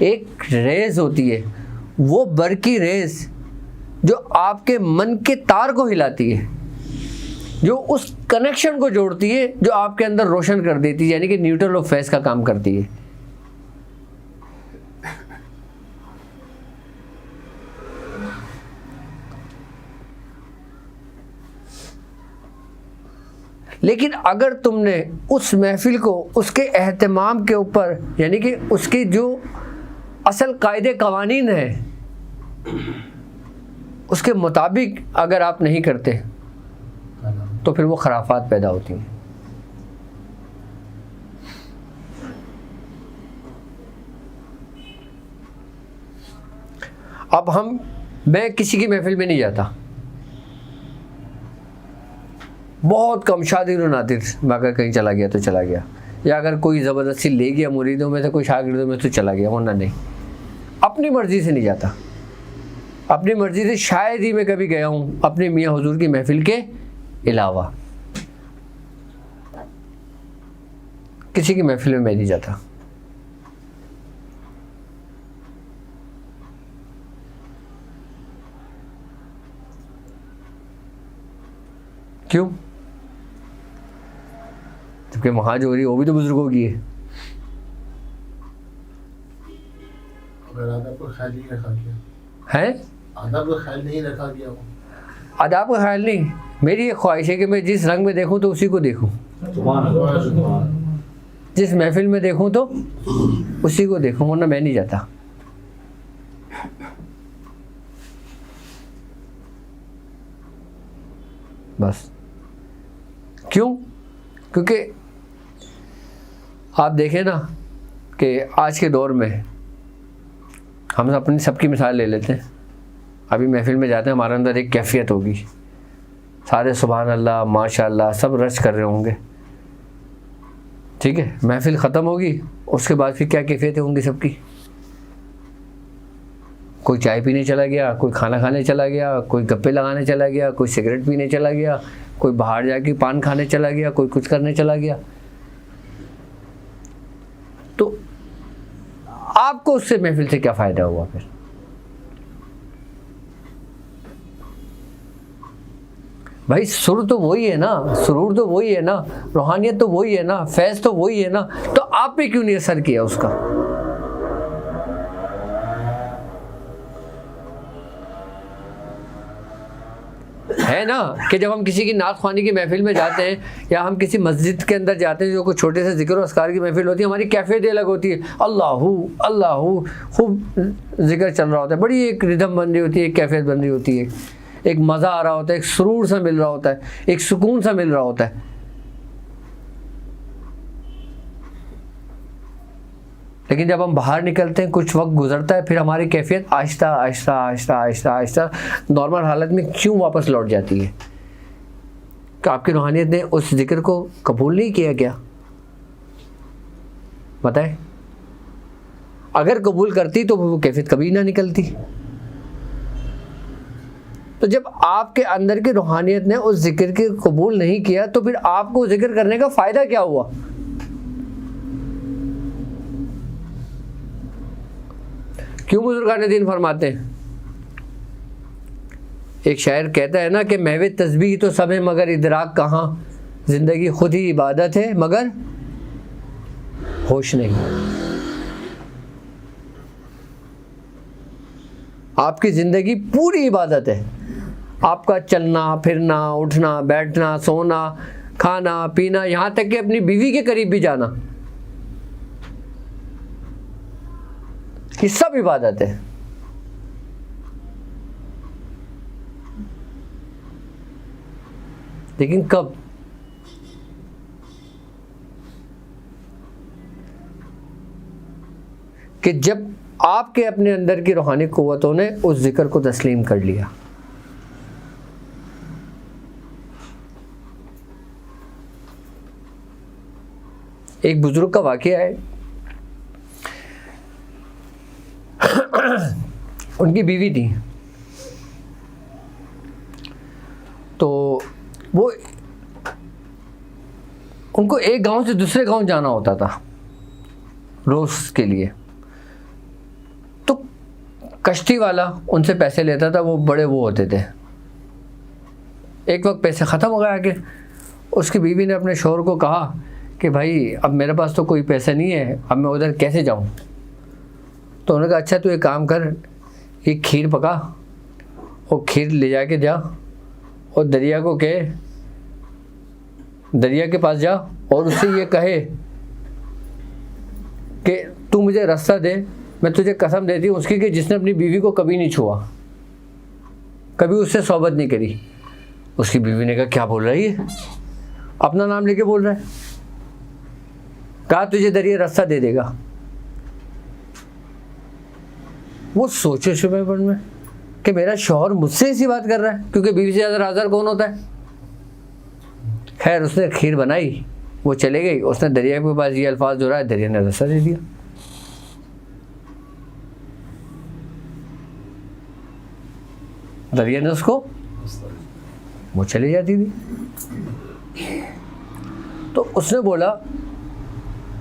एक रेज होती है, वो बरकी रेज जो आपके मन के तार को हिलाती है, जो उस कनेक्शन को जोड़ती है, जो आपके अंदर रोशन कर देती है, यानी कि न्यूट्रल ऑफ फेस का काम करती है। लेकिन अगर तुमने उस महफिल को उसके एहतमाम के ऊपर, यानी कि उसकी जो असल कायदे कवानीन है उसके मुताबिक अगर आप नहीं करते तो फिर वो खराफात पैदा होती हैं। अब मैं किसी की महफिल में नहीं जाता, बहुत कम, शादी और नादिर, मैं अगर कहीं चला गया तो चला गया, या अगर कोई ज़बरदस्ती ले गया मुरीदों में से, कोई शागिर्दों में तो चला गया, वरना नहीं। अपनी मर्ज़ी से नहीं जाता, अपनी मर्ज़ी से शायद ही मैं कभी गया हूँ अपने मियाँ हुजूर की महफिल के अलावा, किसी की महफिल में मैं नहीं जाता। क्यों? जबकि वहाँ जो हो रही है वो भी तो बुजुर्गों की है। अगर आदाब का ख्याल नहीं रखा गया हैं? आदाब का ख्याल नहीं रखा गया हो, आदाब का ख्याल नहीं, मेरी ये ख्वाहिश है कि मैं जिस रंग में देखूं तो उसी को देखूं, जिस महफिल में देखूं तो उसी को देखूं, वरना मैं नहीं जाता। बस। क्यों? क्योंकि आप देखें ना कि आज के दौर में हम अपनी सबकी मिसाल ले लेते हैं। अभी महफिल में जाते हैं, हमारे अंदर एक कैफियत होगी, सारे सुभान अल्लाह माशाअल्लाह सब रश कर रहे होंगे, ठीक है। महफिल ख़त्म होगी, उसके बाद फिर क्या कैफियतें होंगी सबकी। कोई चाय पीने चला गया, कोई खाना खाने चला गया, कोई गप्पे लगाने चला गया, कोई सिगरेट पीने चला गया, कोई बाहर जाके पान खाने चला गया, कोई कुछ करने चला गया। तो आपको उससे महफिल से क्या फ़ायदा हुआ फिर? भाई सुर तो वही है ना, सुरूर तो वही है ना, रूहानियत तो वही है ना, फैज़ तो वही है ना, तो आप पे क्यों नहीं असर किया उसका? है ना कि जब हम किसी की नात ख्वानी की महफिल में जाते हैं या हम किसी मस्जिद के अंदर जाते हैं जो कोई छोटे से जिक्र और अस्कार की महफिल होती है, हमारी कैफियत अलग होती है। अल्लाहू अल्लाहू खूब जिक्र चल रहा होता है, बड़ी एक रिदम बन रही होती है, एक कैफियत बन रही होती है, एक मज़ा आ रहा होता है, एक सुरूर सा मिल रहा होता है, एक सुकून सा मिल रहा होता है। लेकिन जब हम बाहर निकलते हैं, कुछ वक्त गुजरता है, फिर हमारी कैफियत आहिस्ता आहिस्ता आहिस्ता आहिस्ता आहिस्ता नॉर्मल हालत में क्यों वापस लौट जाती है? कि आपकी रूहानियत ने उस जिक्र को कबूल नहीं किया क्या? बताएं। अगर कबूल करती तो वो कैफियत कभी ना निकलती। तो जब आपके अंदर की रूहानियत ने उस जिक्र के कबूल नहीं किया तो फिर आपको जिक्र करने का फ़ायदा क्या हुआ? क्यों बुजुर्गान दीन फरमाते हैं, एक शायर कहता है ना कि महवे तस्बीह तो सब है मगर इदराक कहाँ, ज़िंदगी खुद ही इबादत है मगर होश नहीं। आपकी ज़िंदगी पूरी इबादत है, आपका चलना फिरना उठना बैठना सोना खाना पीना, यहाँ तक कि अपनी बीवी के करीब भी जाना, ये सब इबादत है। लेकिन कब? कि जब आपके अपने अंदर की रूहानी क़ुव्वतों ने उस जिक्र को तस्लीम कर लिया। एक बुजुर्ग का वाक़या है, उनकी बीवी थी, तो वो उनको एक गांव से दूसरे गांव जाना होता था रोज़ के लिए। तो कश्ती वाला उनसे पैसे लेता था, वो बड़े वो होते थे। एक वक्त पैसे ख़त्म हो गए आगे, उसकी बीवी ने अपने शौहर को कहा कि भाई अब मेरे पास तो कोई पैसा नहीं है, अब मैं उधर कैसे जाऊं? तो उन्होंने कहा अच्छा तू एक काम कर, एक खीर पका और खीर ले जाके जा और दरिया को कहे, दरिया के पास जा और उससे ये कहे कि तू मुझे रास्ता दे, मैं तुझे कसम देती हूँ उसकी कि जिसने अपनी बीवी को कभी नहीं छुआ। कभी उससे सोहबत नहीं करी। उसकी बीवी ने कहा क्या बोल रहा है ये, अपना नाम लेके बोल रहा है। कहा तुझे दरिया रास्ता दे देगा। वो सोचे सुबह मन में कि मेरा शौहर मुझसे ऐसी बात कर रहा है, क्योंकि बीवी से ज़्यादा राज़दार कौन होता है। खैर उसने खीर बनाई, वो चले गई, उसने दरिया के पास ये अल्फाज दोहराए, दरिया ने रास्ता दे दिया। दरिया ने उसको, वो चली जाती थी। तो उसने बोला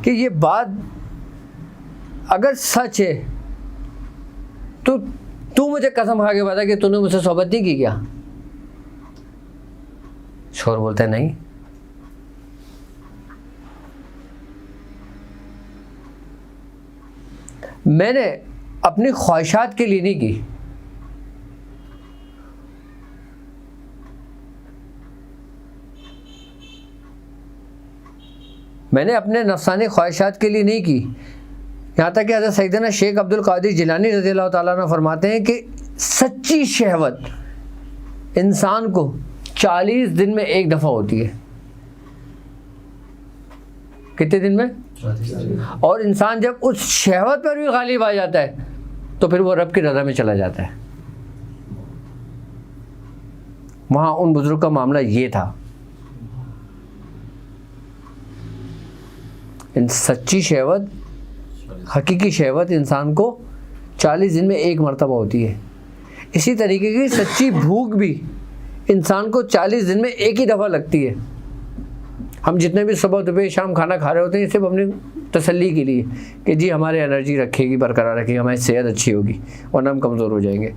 कि ये बात अगर सच है तो तू मुझे कसम खा के बता कि तूने मुझसे सोहबत नहीं की क्या। शोर बोलता है नहीं। मैंने अपनी ख्वाहिशात के लिए नहीं की, मैंने अपने नफसानी ख्वाहिशात के लिए नहीं की। यहाँ तक कि हज़रत सैयदना शेख अब्दुल कादिर जिलानी रज़ियल्लाहु ताला अन्हु फरमाते हैं कि सच्ची शहवत इंसान को 40 दिन में एक दफ़ा होती है। कितने दिन में? और इंसान जब उस शहवत पर भी गालिब आ जाता है तो फिर वो रब की रज़ा में चला जाता है। वहाँ उन बुजुर्ग का मामला ये था। इन सच्ची शहवत, हकीकी शहवत इंसान को 40 दिन में एक मर्तबा होती है। इसी तरीके की सच्ची भूख भी इंसान को 40 दिन में एक ही दफ़ा लगती है। हम जितने भी सुबह दोपहर शाम खाना खा रहे होते हैं सिर्फ अपनी तसल्ली के लिए कि जी हमारे एनर्जी रखेगी, बरकरार रखेगी, हमारी सेहत अच्छी होगी, वरना हम कमज़ोर हो जाएंगे।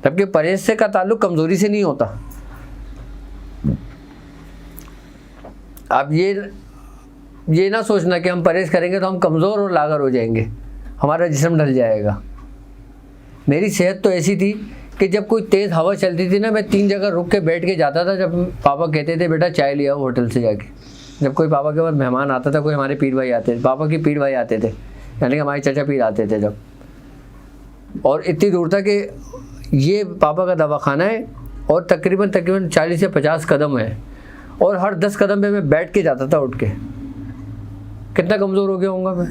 जबकि परहेज से का ताल्लुक़ कमज़ोरी से नहीं होता। आप ये ना सोचना कि हम परहेज करेंगे तो हम कमज़ोर और लागर हो जाएंगे, हमारा जिस्म ढल जाएगा। मेरी सेहत तो ऐसी थी कि जब कोई तेज़ हवा चलती थी ना, मैं 3 जगह रुक के बैठ के जाता था। जब पापा कहते थे बेटा चाय ले आओ होटल से जाके, जब कोई पापा के पास मेहमान आता था, कोई हमारे पीर भाई आते थे, पापा के पीर भाई आते थे, यानी कि हमारे चाचा पीर आते थे जब, और इतनी दूर था कि ये पापा का दवाखाना है और तकरीबन 40 से 50 कदम है, और हर 10 कदम पे मैं बैठ के जाता था उठ के। कितना कमज़ोर हो गया होऊंगा मैं।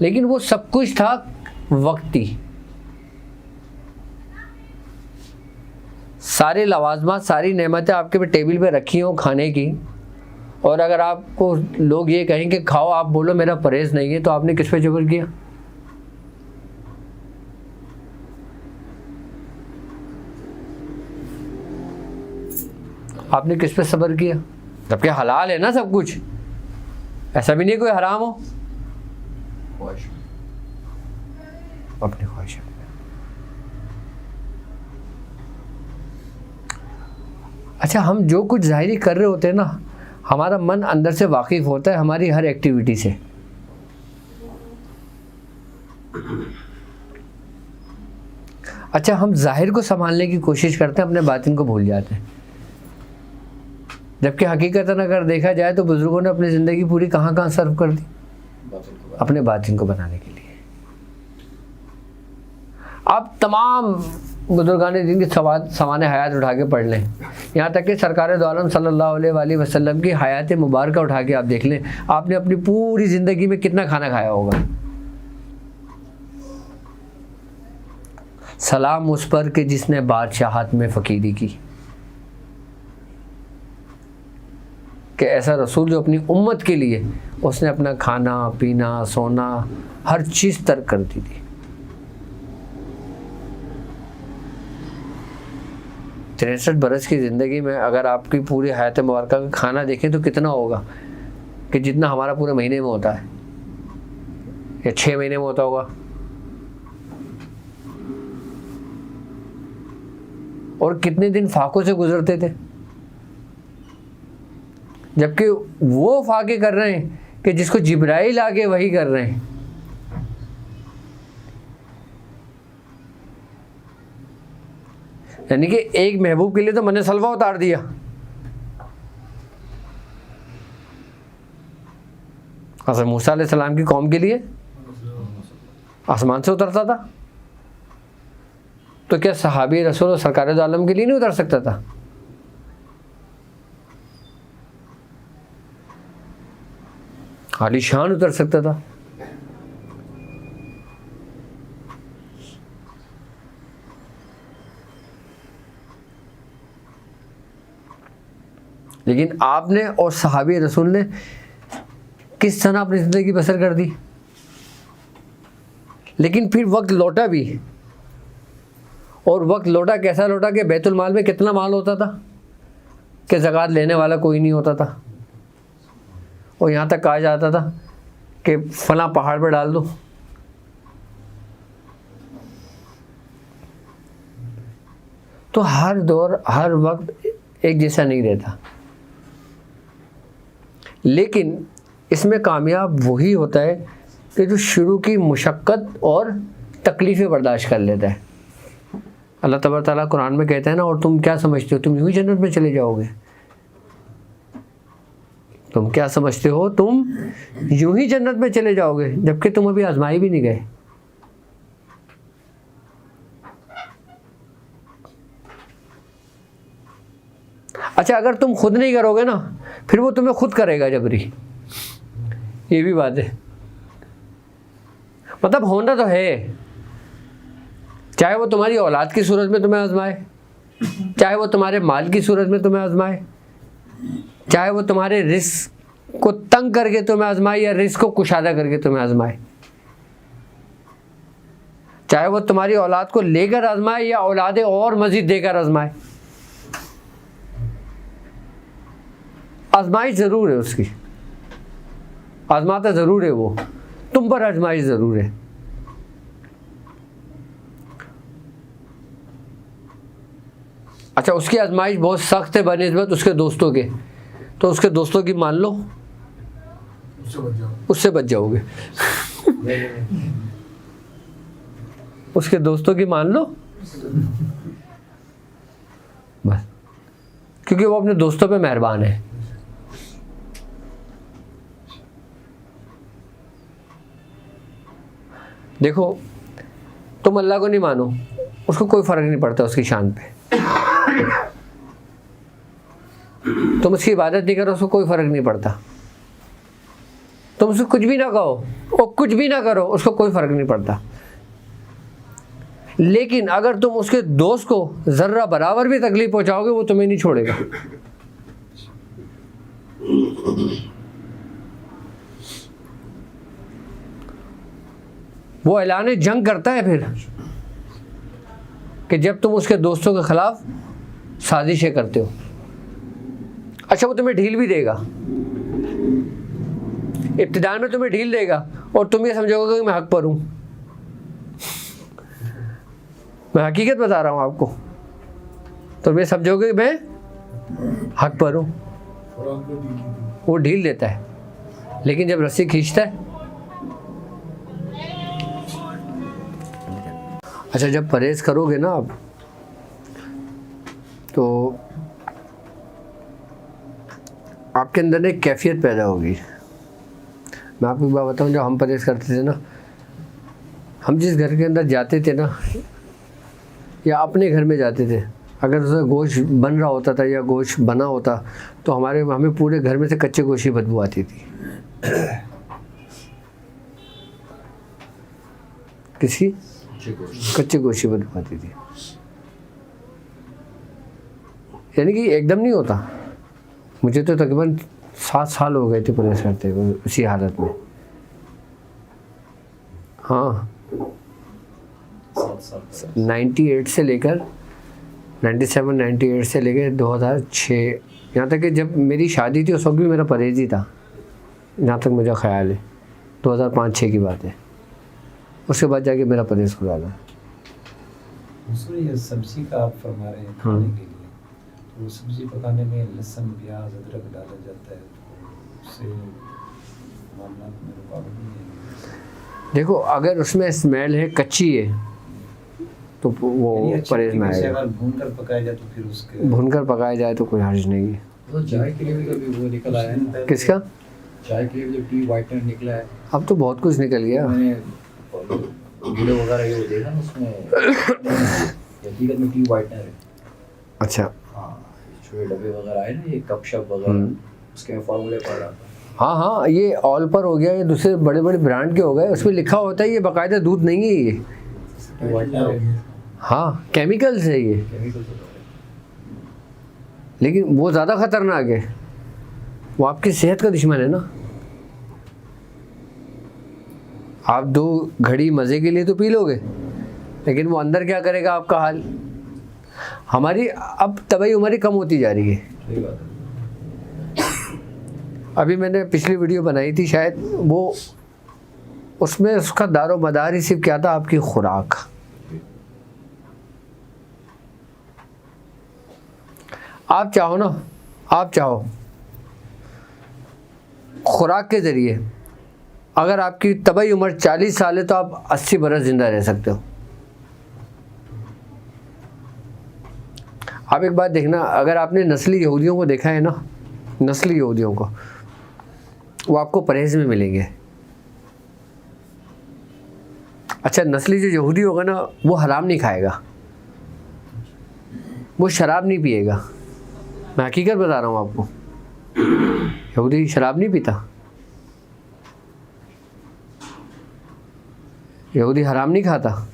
लेकिन वो सब कुछ था वक्ती। सारे लवाजमात, सारी नेमतें आपके टेबल पे रखी हों खाने की, और अगर आपको लोग ये कहें कि खाओ, आप बोलो मेरा परहेज नहीं है, तो आपने किस पे जबर किया? आपने किस पे सब्र किया? जबकि हलाल है ना सब कुछ, ऐसा भी नहीं कोई हराम हो। अपनी ख्वाहिश। अच्छा, हम जो कुछ ज़ाहिरी कर रहे होते हैं ना, हमारा मन अंदर से वाकिफ़ होता है हमारी हर एक्टिविटी से। अच्छा, हम ज़ाहिर को संभालने की कोशिश करते हैं, अपने बातिन को भूल जाते हैं। जबकि हकीकतन अगर देखा जाए तो बुज़ुर्गों ने अपनी ज़िंदगी पूरी कहाँ कहाँ सर्व कर दी, अपने बातिन को बनाने के लिए। आप तमाम बुजुर्गान दीन की सवाने हयात उठा के पढ़ लें, यहाँ तक कि सरकार दो आलम सल्लल्लाहु अलैहि वसल्लम की हयात मुबारक उठा के आप देख लें, आपने अपनी पूरी ज़िंदगी में कितना खाना खाया होगा। सलाम उस पर कि जिसने बादशाहत में फ़कीरी की, कि ऐसा रसूल जो अपनी उम्मत के लिए उसने अपना खाना पीना सोना हर चीज़ तर्क कर दी थी। 63 बरस की ज़िंदगी में अगर आपकी पूरी हयात मुबारक का खाना देखें तो कितना होगा कि जितना हमारा पूरे महीने में होता है या 6 महीने में होता होगा। और कितने दिन फाकों से गुजरते थे, जबकि वो फाके कर रहे हैं कि जिसको जिब्राइल आके वही कर रहे हैं। यानी कि एक महबूब के लिए तो मैंने सलवा उतार दिया, हज़रत मूसा अलैहिस्सलाम की कौम के लिए आसमान से उतरता था, तो क्या सहाबी रसूल और सरकार दो आलम के लिए नहीं उतर सकता था? आलीशान उतर सकता था। लेकिन आपने और सहाबी रसूल ने किस तरह अपनी ज़िंदगी बसर कर दी। लेकिन फिर वक्त लौटा भी, और वक्त लौटा कैसा लौटा कि बैतुल माल में कितना माल होता था कि ज़कात लेने वाला कोई नहीं होता था, और यहाँ तक कहा जाता था कि फला पहाड़ पर डाल दो। तो हर दौर हर वक्त एक जैसा नहीं रहता, लेकिन इसमें कामयाब वही होता है कि जो शुरू की मुशक्क़त और तकलीफ़ें बर्दाश्त कर लेता है। अल्लाह तबारक ताला कुरान में कहता है ना, और तुम क्या समझते हो तुम यूँ ही जन्नत में चले जाओगे? तुम क्या समझते हो तुम यूँ ही जन्नत में चले जाओगे, जबकि तुम अभी आजमाई भी नहीं गए। अच्छा, अगर तुम खुद नहीं करोगे ना, फिर वो तुम्हें खुद करेगा जबरी। ये भी बात है। मतलब होना तो है, चाहे वो तुम्हारी औलाद की सूरत में तुम्हें आजमाए, चाहे वो तुम्हारे माल की सूरत में तुम्हें आजमाए, चाहे वो तुम्हारे रिस्क को तंग करके तुम्हें आजमाए या रिस्क को कुशादा करके तुम्हें आजमाए, चाहे वो तुम्हारी औलाद को लेकर आजमाए या औलादे और मजीद देकर आजमाए, आजमाइश ज़रूर है उसकी, आजमाता ज़रूर है वो, तुम पर आजमाइश ज़रूर है। अच्छा, उसकी आजमाइश बहुत सख्त है बनिस्बत उसके दोस्तों के, तो उसके दोस्तों की मान लो, उससे बच जाओगे। उसके दोस्तों की मान लो बस, क्योंकि वो अपने दोस्तों पे मेहरबान है। देखो, तुम अल्लाह को नहीं मानो, उसको कोई फ़र्क नहीं पड़ता उसकी शान पे। तुम उसकी इबादत नहीं करो, उसको कोई फ़र्क नहीं पड़ता। तुम उसको कुछ भी ना कहो और कुछ भी ना करो, उसको कोई फ़र्क नहीं पड़ता। लेकिन अगर तुम उसके दोस्त को ज़र्रा बराबर भी तकलीफ पहुंचाओगे, वो तुम्हें नहीं छोड़ेगा। वो ऐलान जंग करता है फिर, कि जब तुम उसके दोस्तों के खिलाफ साजिशें करते हो। अच्छा, वो तुम्हें ढील भी देगा, इब्तिदान में तुम्हें ढील देगा, और तुम ये समझोगे कि मैं हक पर हूँ। मैं हकीकत बता रहा हूँ आपको, तुम ये समझोगे कि मैं हक पर हूँ। वो ढील देता है, लेकिन जब रस्सी खींचता है, अच्छा जब परहेज़ करोगे ना आप, तो आपके अंदर एक कैफियत पैदा होगी। मैं आपको एक बात बताऊँ, जब हम परहेज़ करते थे ना, हम जिस घर के अंदर जाते थे ना, या अपने घर में जाते थे, अगर उसमें गोश्त बन रहा होता था या गोश्त बना होता, तो हमें पूरे घर में से कच्चे गोश्त की बदबू आती थी। किसकी? कच्चे गोश्त की बदबू आती थी। यानी कि एकदम नहीं होता, मुझे तो तकरीबन 7 साल हो गए थे परहेज़ करते हुए उसी हालत में। हाँ, 98 से लेकर 97-98 से लेकर 2006, यहाँ तक कि जब मेरी शादी थी उस वक्त भी मेरा परहेज़ ही था, यहाँ तक मुझे ख्याल है। 2005-06 की बात है। उसके बाद जाके मेरा परहेज़ खुला था। ये सब्ज़ी का आप फरमा रहे हैं खाने के लिए, तो वो सब्ज़ी पकाने में लहसुन, प्याज, अदरक डाला जाता है, तो उससे मामला में रुकावट नहीं है? देखो, अगर उसमें स्मेल है, कच्ची है, तो वो परहेज़ में आएगा। अगर भूनकर पकाया जाए तो फिर उसके भूनकर पकाया जाए तो कोई हर्ज नहीं है। तो चाय के लिए भी कभी वो निकल आया है ना, किसका? चाय के लिए जो टी वाइटनर निकला है, अब तो बहुत कुछ निकल गया। मैंने वीडियो वगैरह ये देखा ना, उसमें हकीकत में टी वाइटनर है। अच्छा। हाँ, छोटे डब्बे वगैरह आए ना, ये कप शप वगैरह, उसके मैं फॉर्मूले पढ़ रहा था। हाँ हाँ, ये ऑल पर हो गया, ये दूसरे बड़े बड़े ब्रांड के हो गए, उसमें लिखा होता है ये बाकायदा दूध नहीं है ये। टी वाइटनर है, हाँ, केमिकल्स है ये, केमिकल से है। लेकिन वो ज़्यादा खतरनाक है, वो आपकी सेहत का दुश्मन है ना। आप 2 घड़ी मज़े के लिए तो पी लोगे, लेकिन वो अंदर क्या करेगा आपका हाल। हमारी अब तबई उम्र कम होती जा रही है। सही बात है। अभी मैंने पिछली वीडियो बनाई थी शायद, वो उसमें उसका दारो मदार ही सिर्फ क्या था, आपकी खुराक। आप चाहो ना, आप चाहो खुराक के ज़रिए, अगर आपकी तबई उम्र 40 साल है तो आप 80 बरस ज़िंदा रह सकते हो। आप एक बात देखना, अगर आपने नस्ली यहूदियों को देखा है ना, नस्ली यहूदियों को, वो आपको परहेज में मिलेंगे। अच्छा, नस्ली जो यहूदी होगा ना, वो हराम नहीं खाएगा, वो शराब नहीं पिएगा। मैं हकीकत बता रहा हूँ आपको, यहूदी शराब नहीं पीता, यहूदी हराम नहीं खाता,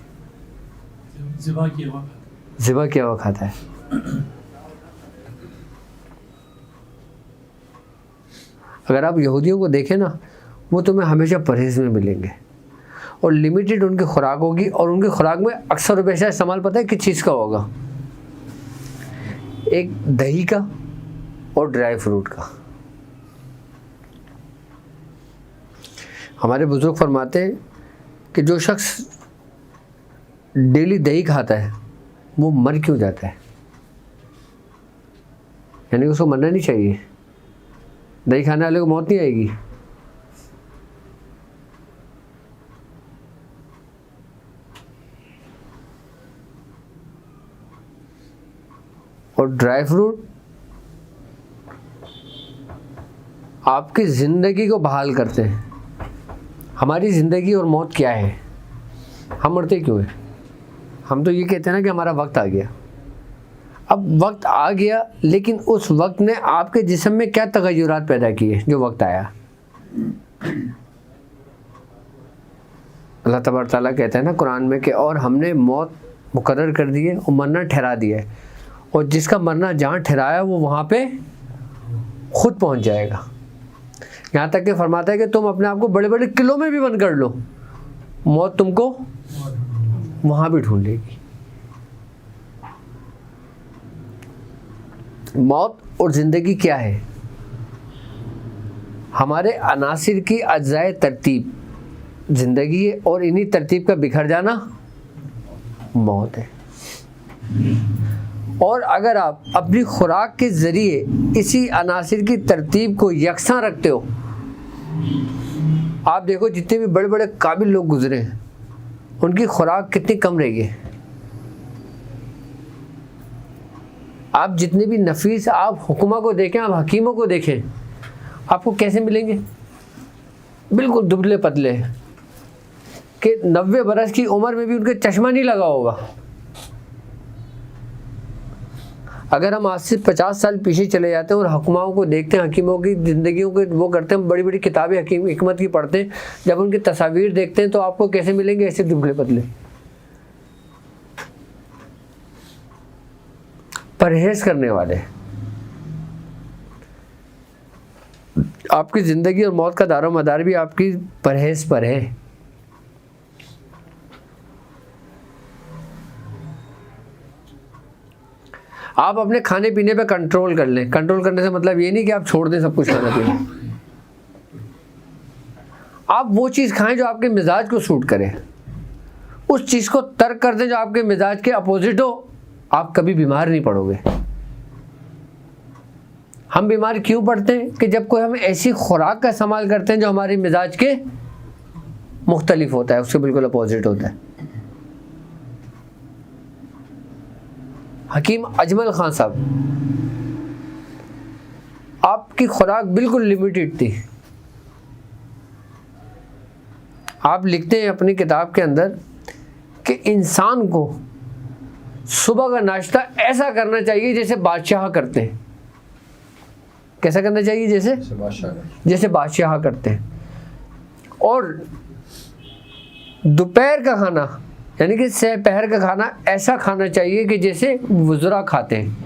ज़िबा किया हुआ खाता है। अगर आप यहूदियों को देखें ना, वो तुम्हें हमेशा परहेज में मिलेंगे और लिमिटेड उनकी खुराक होगी, और उनकी खुराक में अक्सर वैसा इस्तेमाल पता है किस चीज़ का होगा, एक दही का और ड्राई फ्रूट का। हमारे बुजुर्ग फरमाते हैं कि जो शख्स डेली दही खाता है वो मर क्यों जाता है, यानी उसको मरना नहीं चाहिए। दही खाने वाले को मौत नहीं आएगी। और ड्राई फ्रूट आपकी ज़िंदगी को बहाल करते हैं। हमारी ज़िंदगी और मौत क्या है, हम मरते क्यों हैं? हम तो ये कहते हैं ना कि हमारा वक्त आ गया। अब वक्त आ गया, लेकिन उस वक्त ने आपके जिस्म में क्या तगय्युरात पैदा किए जो वक्त आया। अल्लाह तबारक तआला कहते हैं ना कुरान में कि और हमने मौत मुकर्रर कर दी है और मरना ठहरा दिया है, और जिसका मरना जहाँ ठहराया वो वहाँ पे खुद पहुँच जाएगा। यहाँ तक कि फरमाता है कि तुम अपने आप को बड़े बड़े किलों में भी बंद कर लो, मौत तुमको वहाँ भी ढूंढ लेगी। मौत और ज़िंदगी क्या है? हमारे अनासिर की अज्जाए तरतीब ज़िंदगी है, और इन्हीं तरतीब का बिखर जाना मौत है। और अगर आप अपनी खुराक के ज़रिए इसी अनासिर की तरतीब को यकसां रखते हो, आप देखो जितने भी बड़े बड़े काबिल लोग गुजरे हैं उनकी खुराक कितनी कम रही है। आप जितने भी नफीस, आप हुक्मा को देखें, आप हकीमों को देखें, आपको कैसे मिलेंगे? बिल्कुल दुबले पतले कि 90 बरस की उम्र में भी उनके चश्मा नहीं लगा होगा। अगर हम आज से 50 साल पीछे चले जाते हैं और हुक्माओं को देखते हैं, हकीमों की ज़िंदगियों को वो करते हैं, बड़ी बड़ी किताबें हकीम हिकमत की पढ़ते हैं, जब उनकी तस्वीर देखते हैं तो आपको कैसे मिलेंगे? ऐसे दुबले पतले। परहेज करने वाले। आपकी ज़िंदगी और मौत का दारो मदार भी आपकी परहेज पर है। आप अपने खाने पीने पे कंट्रोल कर लें। कंट्रोल करने से मतलब ये नहीं कि आप छोड़ दें सब कुछ खाना पीना। आप वो चीज़ खाएं जो आपके मिजाज को सूट करे, उस चीज़ को तर्क कर दें जो आपके मिजाज के अपोजिट हो, आप कभी बीमार नहीं पड़ोगे। हम बीमार क्यों पड़ते हैं? कि जब कोई हम ऐसी खुराक का इस्तेमाल करते हैं जो हमारे मिजाज के मुख्तलिफ होता है, उसके बिल्कुल अपोजिट होता है। हकीम अजमल खान साहब, आपकी खुराक बिल्कुल लिमिटेड थी, आप लिखते हैं अपनी किताब के अंदर कि इंसान को सुबह का नाश्ता ऐसा करना चाहिए जैसे बादशाह करते हैं। कैसा करना चाहिए? जैसे बादशाह करते हैं। और दोपहर का खाना यानी कि दोपहर का खाना ऐसा खाना चाहिए कि जैसे वज़रा खाते हैं।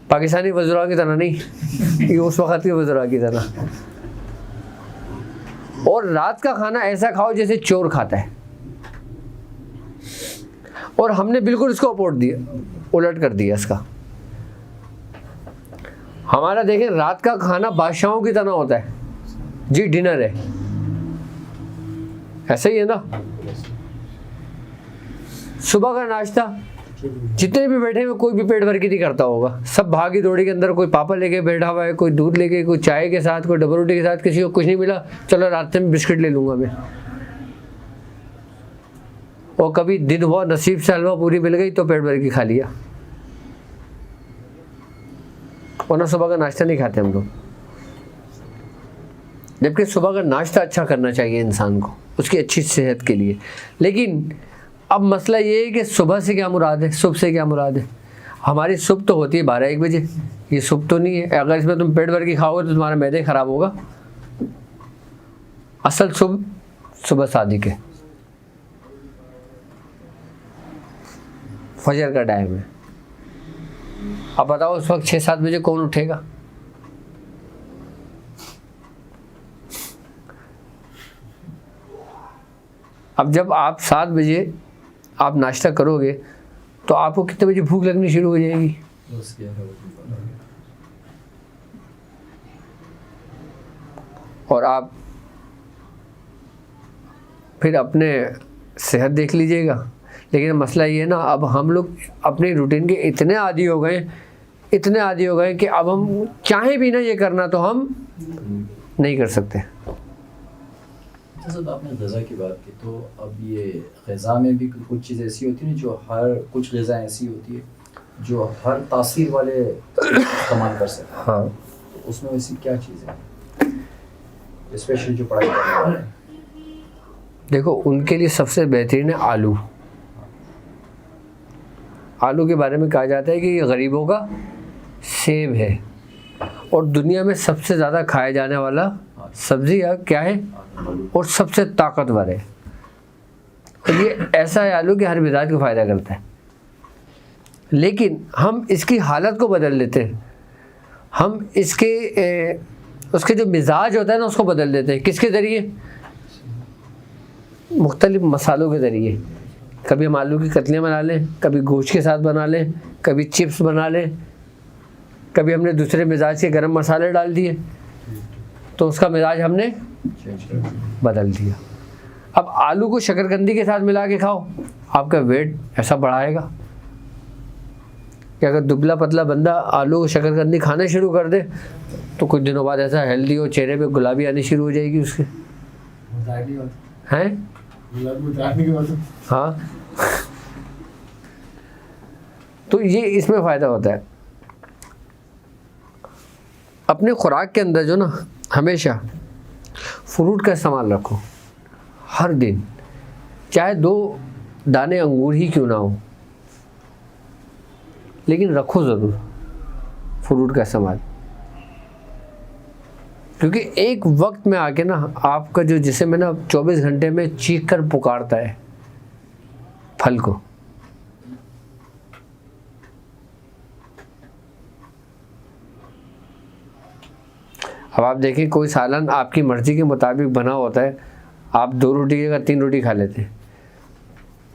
पाकिस्तानी वज़रा की तरह नहीं, ये उस वक़्त के वज़रा की तरह। और रात का खाना ऐसा खाओ जैसे चोर खाता है। और हमने बिल्कुल इसको उलट कर दिया इसका। हमारा देखें, रात का खाना बादशाहों की तरह होता है जी, डिनर है, ऐसा ही है ना। सुबह का नाश्ता जितने भी बैठे हुए कोई भी पेट भर के नहीं करता होगा, सब भागी दौड़ी के अंदर, कोई पापा लेके बैठा हुआ है, कोई दूध लेके, कोई चाय के साथ, कोई डबल रोटी के साथ, किसी को कुछ नहीं मिला चलो रास्ते में बिस्किट ले लूँगा मैं। और कभी दिन हुआ नसीब से हलवा पूरी मिल गई तो पेट भर के खा लिया, वरना सुबह का नाश्ता नहीं खाते हम लोग। जबकि सुबह का नाश्ता अच्छा करना चाहिए इंसान को, उसकी अच्छी सेहत के लिए। लेकिन अब मसला ये है कि सुबह से क्या मुराद है, सुबह से क्या मुराद है। हमारी सुबह तो होती है 12-1 बजे, ये सुबह तो नहीं है। अगर इसमें तुम पेट भर के खाओगे तो तुम्हारा मैदे ख़राब होगा। असल सुबह सादिक है, फजर का टाइम है। अब बताओ उस वक्त 6-7 बजे कौन उठेगा? अब जब आप 7 बजे आप नाश्ता करोगे तो आपको कितने बजे भूख लगनी शुरू हो जाएगी? और आप फिर अपने सेहत देख लीजिएगा। लेकिन मसला ये है ना, अब हम लोग अपनी रूटीन के इतने आदी हो गए कि अब हम चाहें भी ना ये करना तो हम नहीं कर सकते। जैसे तो आपने ग़िज़ा की बात की, तो अब ये ग़िज़ा में भी कुछ चीज़ें ऐसी होती हैं जो कुछ ग़िज़ा ऐसी होती है जो हर तासीर वाले इस्तेमाल कर सकते हैं। हाँ, तो उसमें वैसी क्या चीज़ें हैं स्पेशली जो पढ़ाई करने वाले हैं? देखो, उनके लिए सबसे बेहतरीन है आलू। आलू के बारे में कहा जाता है कि ये गरीबों का सेब है और दुनिया में सबसे ज़्यादा खाया जाने वाला सब्ज़ी क्या है और सबसे ताकतवर है। और ये ऐसा है आलू कि हर मिजाज को फ़ायदा करता है। लेकिन हम इसकी हालत को बदल लेते हैं, हम उसके जो मिजाज होता है ना उसको बदल देते हैं। किसके ज़रिए? मुख्तलिफ मसालों के ज़रिए। कभी हम आलू की कतलियाँ बना लें, कभी गोश्त के साथ बना लें, कभी चिप्स बना लें, कभी हमने दूसरे मिजाज के गरम मसाले डाल दिए तो उसका मिजाज हमने बदल दिया। अब आलू को शकरकंदी के साथ मिला के खाओ, आपका वेट ऐसा बढ़ाएगा कि अगर दुबला पतला बंदा आलू को शकरकंदी खाना शुरू कर दे तो कुछ दिनों बाद ऐसा हेल्दी हो, चेहरे पे गुलाबी आनी शुरू हो जाएगी उसके। हैं? हाँ। तो ये इसमें फ़ायदा होता है। अपने खुराक के अंदर जो ना हमेशा फ्रूट का इस्तेमाल रखो हर दिन, चाहे 2 दाने अंगूर ही क्यों ना हो, लेकिन रखो ज़रूर फ्रूट का इस्तेमाल। क्योंकि एक वक्त में आके ना आपका जो जिस्म है ना 24 घंटे में चीख कर पुकारता है फल को। अब आप देखिए, कोई सालन आपकी मर्ज़ी के मुताबिक बना होता है, आप 2 रोटी की जगह 3 रोटी खा लेते हैं।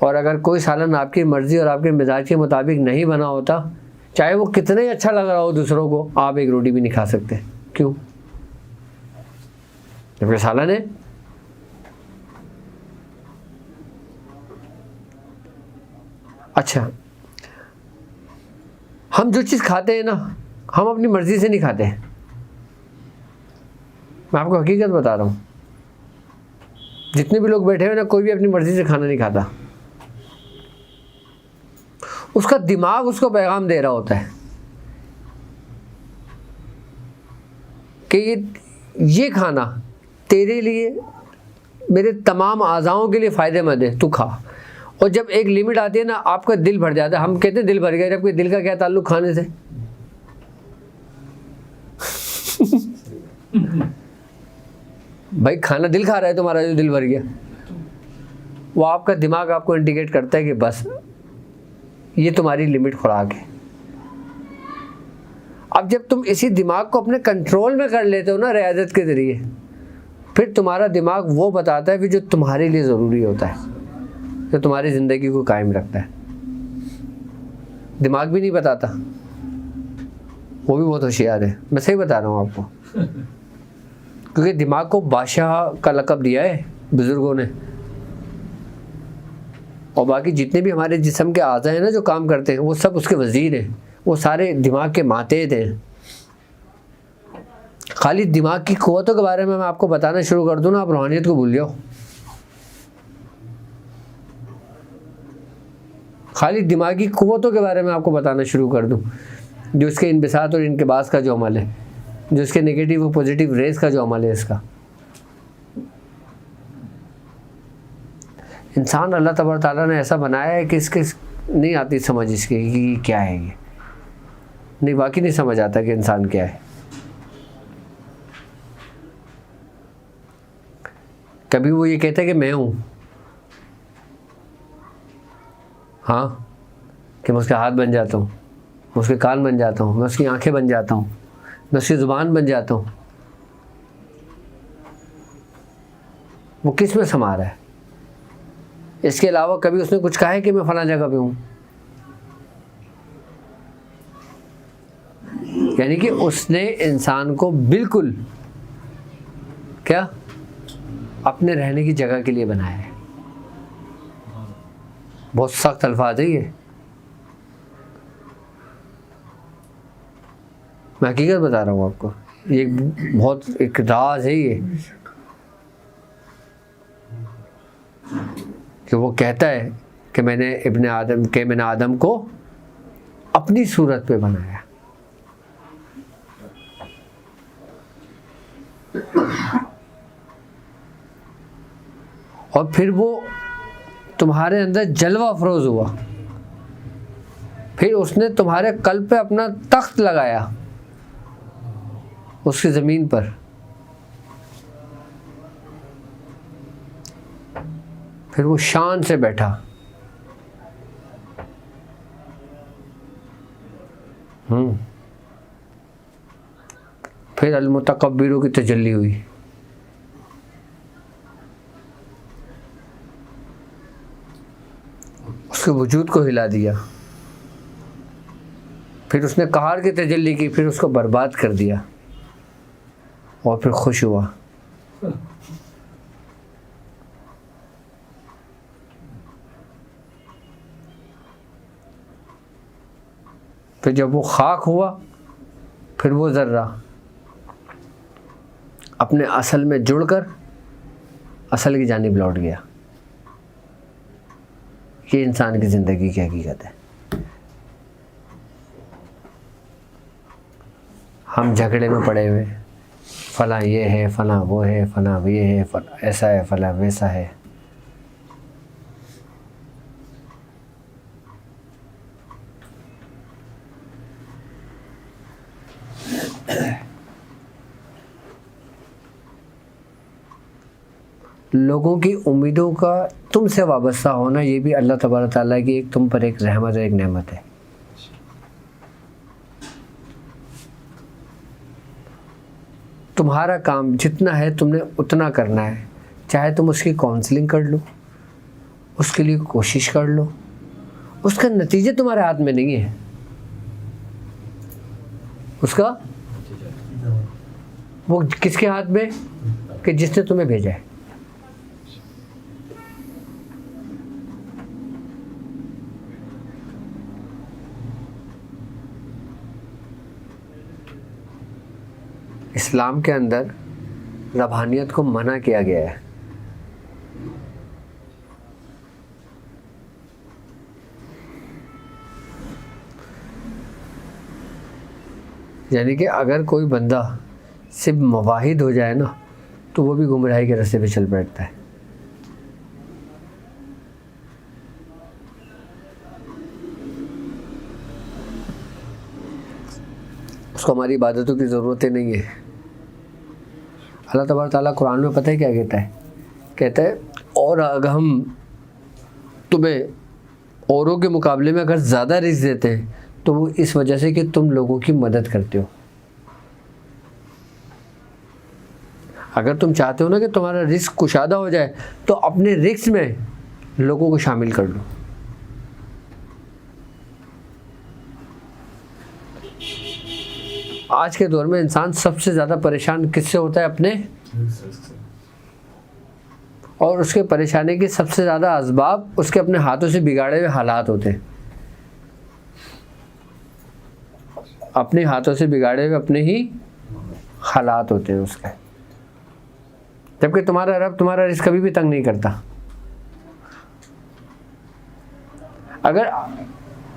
और अगर कोई सालन आपकी मर्ज़ी और आपके मिजाज के मुताबिक नहीं बना होता, चाहे वो कितना ही अच्छा लग रहा हो दूसरों को, आप 1 रोटी भी नहीं खा सकते। क्यों? जबकि सालन है। अच्छा, हम जो चीज़ खाते हैं ना, हम अपनी मर्ज़ी से नहीं खाते हैं। मैं आपको हकीकत बता रहा हूँ, जितने भी लोग बैठे हुए ना, कोई भी अपनी मर्ज़ी से खाना नहीं खाता। उसका दिमाग उसको पैगाम दे रहा होता है कि ये खाना तेरे लिए मेरे तमाम आज़ाओं के लिए फ़ायदेमंद है, तू खा। और जब एक लिमिट आती है ना, आपका दिल भर जाता है। हम कहते हैं दिल भर गया, जबकि दिल का क्या ताल्लुक खाने से? भाई खाना दिल खा रहा है तुम्हारा, जो दिल भर गया। वो आपका दिमाग आपको इंडिकेट करता है कि बस ये तुम्हारी लिमिट खुराक है। अब जब तुम इसी दिमाग को अपने कंट्रोल में कर लेते हो ना रियाजत के ज़रिए, फिर तुम्हारा दिमाग वो बताता है कि जो तुम्हारे लिए ज़रूरी होता है, जो तुम्हारी ज़िंदगी को कायम रखता है। दिमाग भी नहीं बताता, वो भी बहुत होशियार है। मैं सही बता रहा हूँ आपको, क्योंकि दिमाग को बादशाह का लक़ब दिया है बुज़ुर्गों ने। और बाकी जितने भी हमारे जिस्म के आज़ा हैं ना जो काम करते हैं, वो सब उसके वज़ीर हैं, वो सारे दिमाग के मातेहत हैं। खाली दिमाग की क़ुव्वतों के बारे में मैं आपको बताना शुरू कर दूँ ना, आप रूहानियत को भूल जाओ। खाली दिमागी क़ुव्वतों के बारे में आपको बताना शुरू कर दूँ, जो इसके इनबिसात और इनकिबास का जो अमल है, जो इसके नेगेटिव और पॉजिटिव रेस का जो अमल है इसका। इंसान अल्लाह तबारक ताला ने ऐसा बनाया है कि इसके नहीं आती समझ इसकी कि क्या है ये, नहीं बाकी नहीं समझ आता कि इंसान क्या है। कभी वो ये कहता है कि मैं हूँ, हाँ, कि मैं उसके हाथ बन जाता हूँ, मैं उसके कान बन जाता हूँ, मैं उसकी आंखें बन जाता हूँ, मैं उसकी ज़ुबान बन जाता हूँ। वो किस में समा रहा है? इसके अलावा कभी उसने कुछ कहा है कि मैं फला जगह पे हूँ? यानी कि उसने इंसान को बिल्कुल क्या अपने रहने की जगह के लिए बनाया है। बहुत सख्त अल्फाज है ये, मैं हकीकत बता रहा हूँ आपको। ये बहुत एक राज है ये, कि वो कहता है कि मैंने आदम को अपनी सूरत पे बनाया। और फिर वो तुम्हारे अंदर जलवा अफरोज हुआ, फिर उसने तुम्हारे कल्ब पे अपना तख्त लगाया उसकी ज़मीन पर। फिर वो शान से बैठा, फिर अल-मुतकब्बिरों की तजल्ली हुई। उसके वजूद को हिला दिया। फिर उसने कहर की तजल्ली की, फिर उसको बर्बाद कर दिया, और फिर खुश हुआ। फिर जब वो खाक हुआ, फिर वो ज़र्रा अपने असल में जुड़कर असल की जानिब लौट गया। ये इंसान की ज़िंदगी की हकीकत है। हम झगड़े में पड़े हुए, फला ये है, फला वो है, फला ये है, फला ऐसा है, फला वैसा है। लोगों की उम्मीदों का तुमसे वाबस्ता होना, ये भी अल्लाह तबारक ताला की एक तुम पर एक रहमत है, एक नेमत है। तुम्हारा काम जितना है तुमने उतना करना है। चाहे तुम उसकी काउंसलिंग कर लो, उसके लिए कोशिश कर लो, उसका नतीजे तुम्हारे हाथ में नहीं है। उसका वो किसके हाथ में? कि जिसने तुम्हें भेजा है। इस्लाम के अंदर रबानियत को मना किया गया है। यानी कि अगर कोई बंदा सिर्फ मुवाहिद हो जाए ना, तो वो भी गुमराही के रास्ते पे चल बैठता है। उसको हमारी इबादतों की ज़रूरत ही नहीं है। अल्लाह तबारक ताला कुरान में पता है क्या कहता है? कहता है और अगर हम तुम्हें औरों के मुकाबले में अगर ज़्यादा रिस्क देते हैं तो वो इस वजह से कि तुम लोगों की मदद करते हो। अगर तुम चाहते हो ना कि तुम्हारा रिस्क कुशादा हो जाए तो अपने रिस्क में लोगों को शामिल कर लो। आज के दौर में इंसान सबसे ज़्यादा परेशान किससे होता है? अपने, और उसके परेशानी की सबसे ज़्यादा असबाब उसके अपने हाथों से बिगाड़े हुए हालात होते हैं। अपने हाथों से बिगाड़े हुए अपने ही हालात होते हैं उसके। जबकि तुम्हारा रब तुम्हारा रिस्क कभी भी तंग नहीं करता। अगर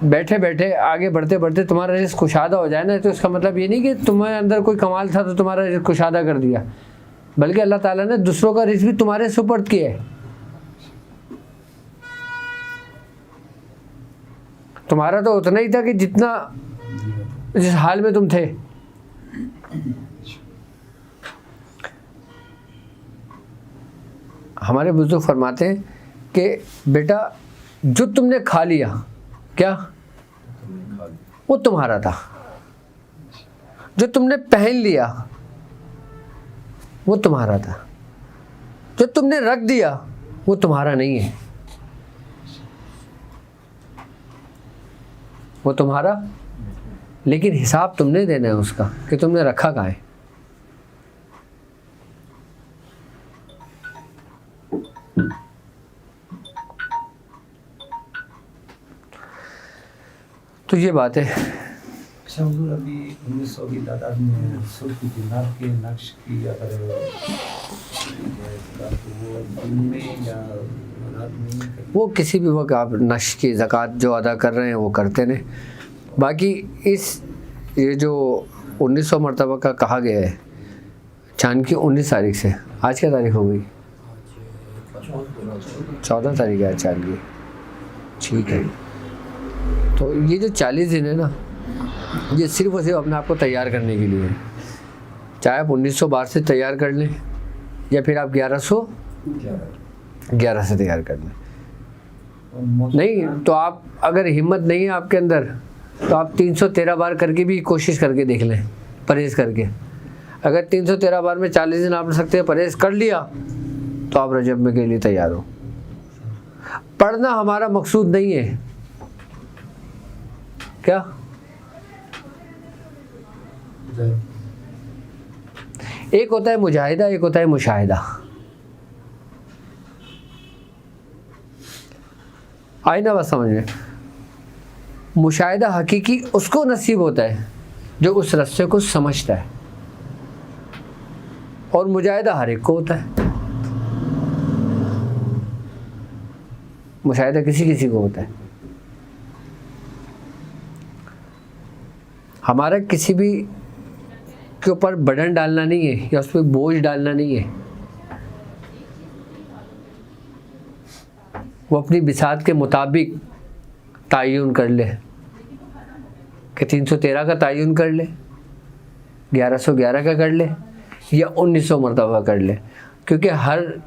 बैठे बैठे आगे बढ़ते बढ़ते तुम्हारा रिस्क कुशादा हो जाए ना, तो इसका मतलब ये नहीं कि तुम्हारे अंदर कोई कमाल था तो तुम्हारा रिस्क कुशादा कर दिया, बल्कि अल्लाह ताला ने दूसरों का रिस्क भी तुम्हारे सुपर्द किया है। तुम्हारा तो उतना ही था कि जितना जिस हाल में तुम थे। हमारे बुजुर्ग फरमाते हैं कि बेटा जो तुमने खा लिया, क्या वो तुम्हारा था। जो तुमने पहन लिया वो तुम्हारा था। जो तुमने रख दिया वो तुम्हारा नहीं है। वो तुम्हारा, लेकिन हिसाब तुमने देना है उसका कि तुमने रखा कहाँ है। तो ये बात है। अच्छा हुजूर, अभी 1900 की तादाद में सुर्ख दिनार के नक्श की अगर तो वो दिन में या रात में, वो किसी भी वक्त आप नश की ज़कात जो अदा कर रहे हैं वो करते हैं। बाकी ये जो 1900 मरतबा का कहा गया है चांद की 19 तारीख से, आज क्या तारीख हो गई? 14 तारीख है चांद की। ठीक है, तो ये जो 40 दिन है ना, ये सिर्फ और सिर्फ अपने आप को तैयार करने के लिए है। चाहे आप 1900 बार से तैयार कर लें या फिर आप 1111 से तैयार कर लें। नहीं तो आप, अगर हिम्मत नहीं है आपके अंदर, तो आप 313 बार करके भी कोशिश करके देख लें, परहेज़ करके। अगर 313 बार में 40 दिन आप रख सकते हैं, परहेज़ कर लिया, तो आप रजब में के लिए तैयार हो। पढ़ना हमारा मकसूद नहीं है। क्या एक होता है मुजाहिदा, एक होता है मुशाहिदा। आई ना बात समझ में? मुशाहिदा हकीकी उसको नसीब होता है जो उस रस्ते को समझता है, और मुजाहिदा हर एक को होता है। मुशाहिदा किसी किसी को होता है। हमारा किसी भी के ऊपर बर्डन डालना नहीं है या उस पर बोझ डालना नहीं है। वो अपनी बिसात के मुताबिक तायुन कर ले कि 313 का तायुन कर ले, 1111 का कर ले या 1900 मरतबा कर ले, क्योंकि हर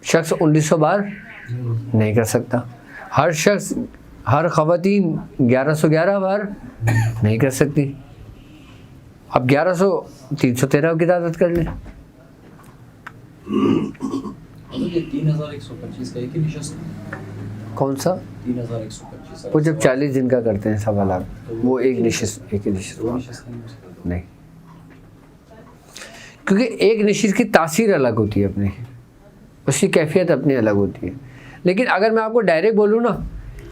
शख्स 1900 बार नहीं कर सकता। हर शख्स, हर ख़वातीन 1111 बार नहीं कर सकती। अब 313 की तादाद कर लें। ये 3125 का एक ही निशस्त, कौन सा? 3125। वो जब 40 दिन का करते हैं सवा लाख, वो एक ही निशस्त नहीं, क्योंकि एक निशस्त की तासीर अलग होती है अपनी, उसकी कैफियत अपनी अलग होती है। लेकिन अगर मैं आपको डायरेक्ट बोलूँ ना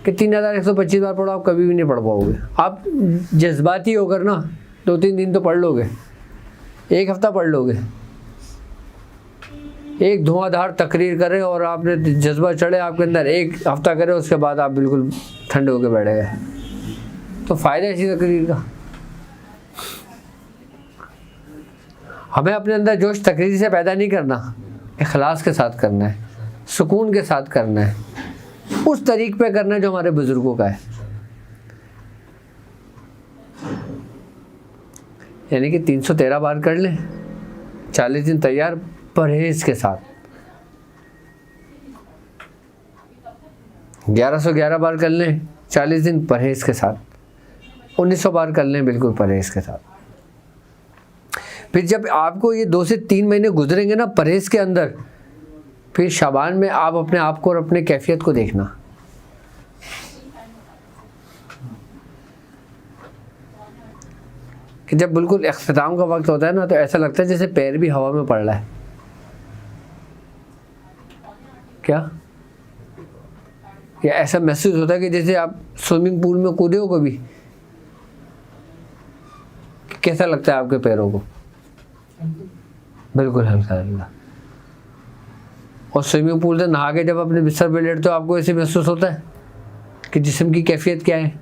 कि 3125 बार पढ़ो, आप कभी भी नहीं पढ़ पाओगे। आप जज्बाती होकर ना 2-3 दिन तो पढ़ लोगे, एक हफ्ता पढ़ लोगे। एक धुआंधार तकरीर करें और आपने जज्बा चढ़े आपके अंदर, एक हफ्ता करें, उसके बाद आप बिल्कुल ठंडे होकर बैठ गए, तो फ़ायदा इसी तकरीर का। हमें अपने अंदर जोश तकरीर से पैदा नहीं करना, इखलास के साथ करना है, सुकून के साथ करना है, उस तरीक़ पे करना है जो हमारे बुज़ुर्गों का है। यानी कि 313 बार कर लें, 40 दिन तैयार परहेज के साथ। 1111 बार कर लें 40 दिन परहेज के साथ। 1900 बार कर लें बिल्कुल परहेज के साथ। फिर जब आपको ये 2 से 3 महीने गुजरेंगे ना परहेज के अंदर, फिर शाबान में आप अपने आप को और अपने कैफियत को देखना। कि जब बिल्कुल इख्तिताम का वक्त होता है ना, तो ऐसा लगता है जैसे पैर भी हवा में पड़ रहा है। क्या या ऐसा महसूस होता है कि जैसे आप स्विमिंग पूल में कूदे हो कभी? कैसा लगता है आपके पैरों को? बिल्कुल हल्का हल्का। और स्विमिंग पूल से नहा के जब अपने बिस्तर पे लेटते हो, आपको ऐसे महसूस होता है कि जिस्म की कैफियत क्या है,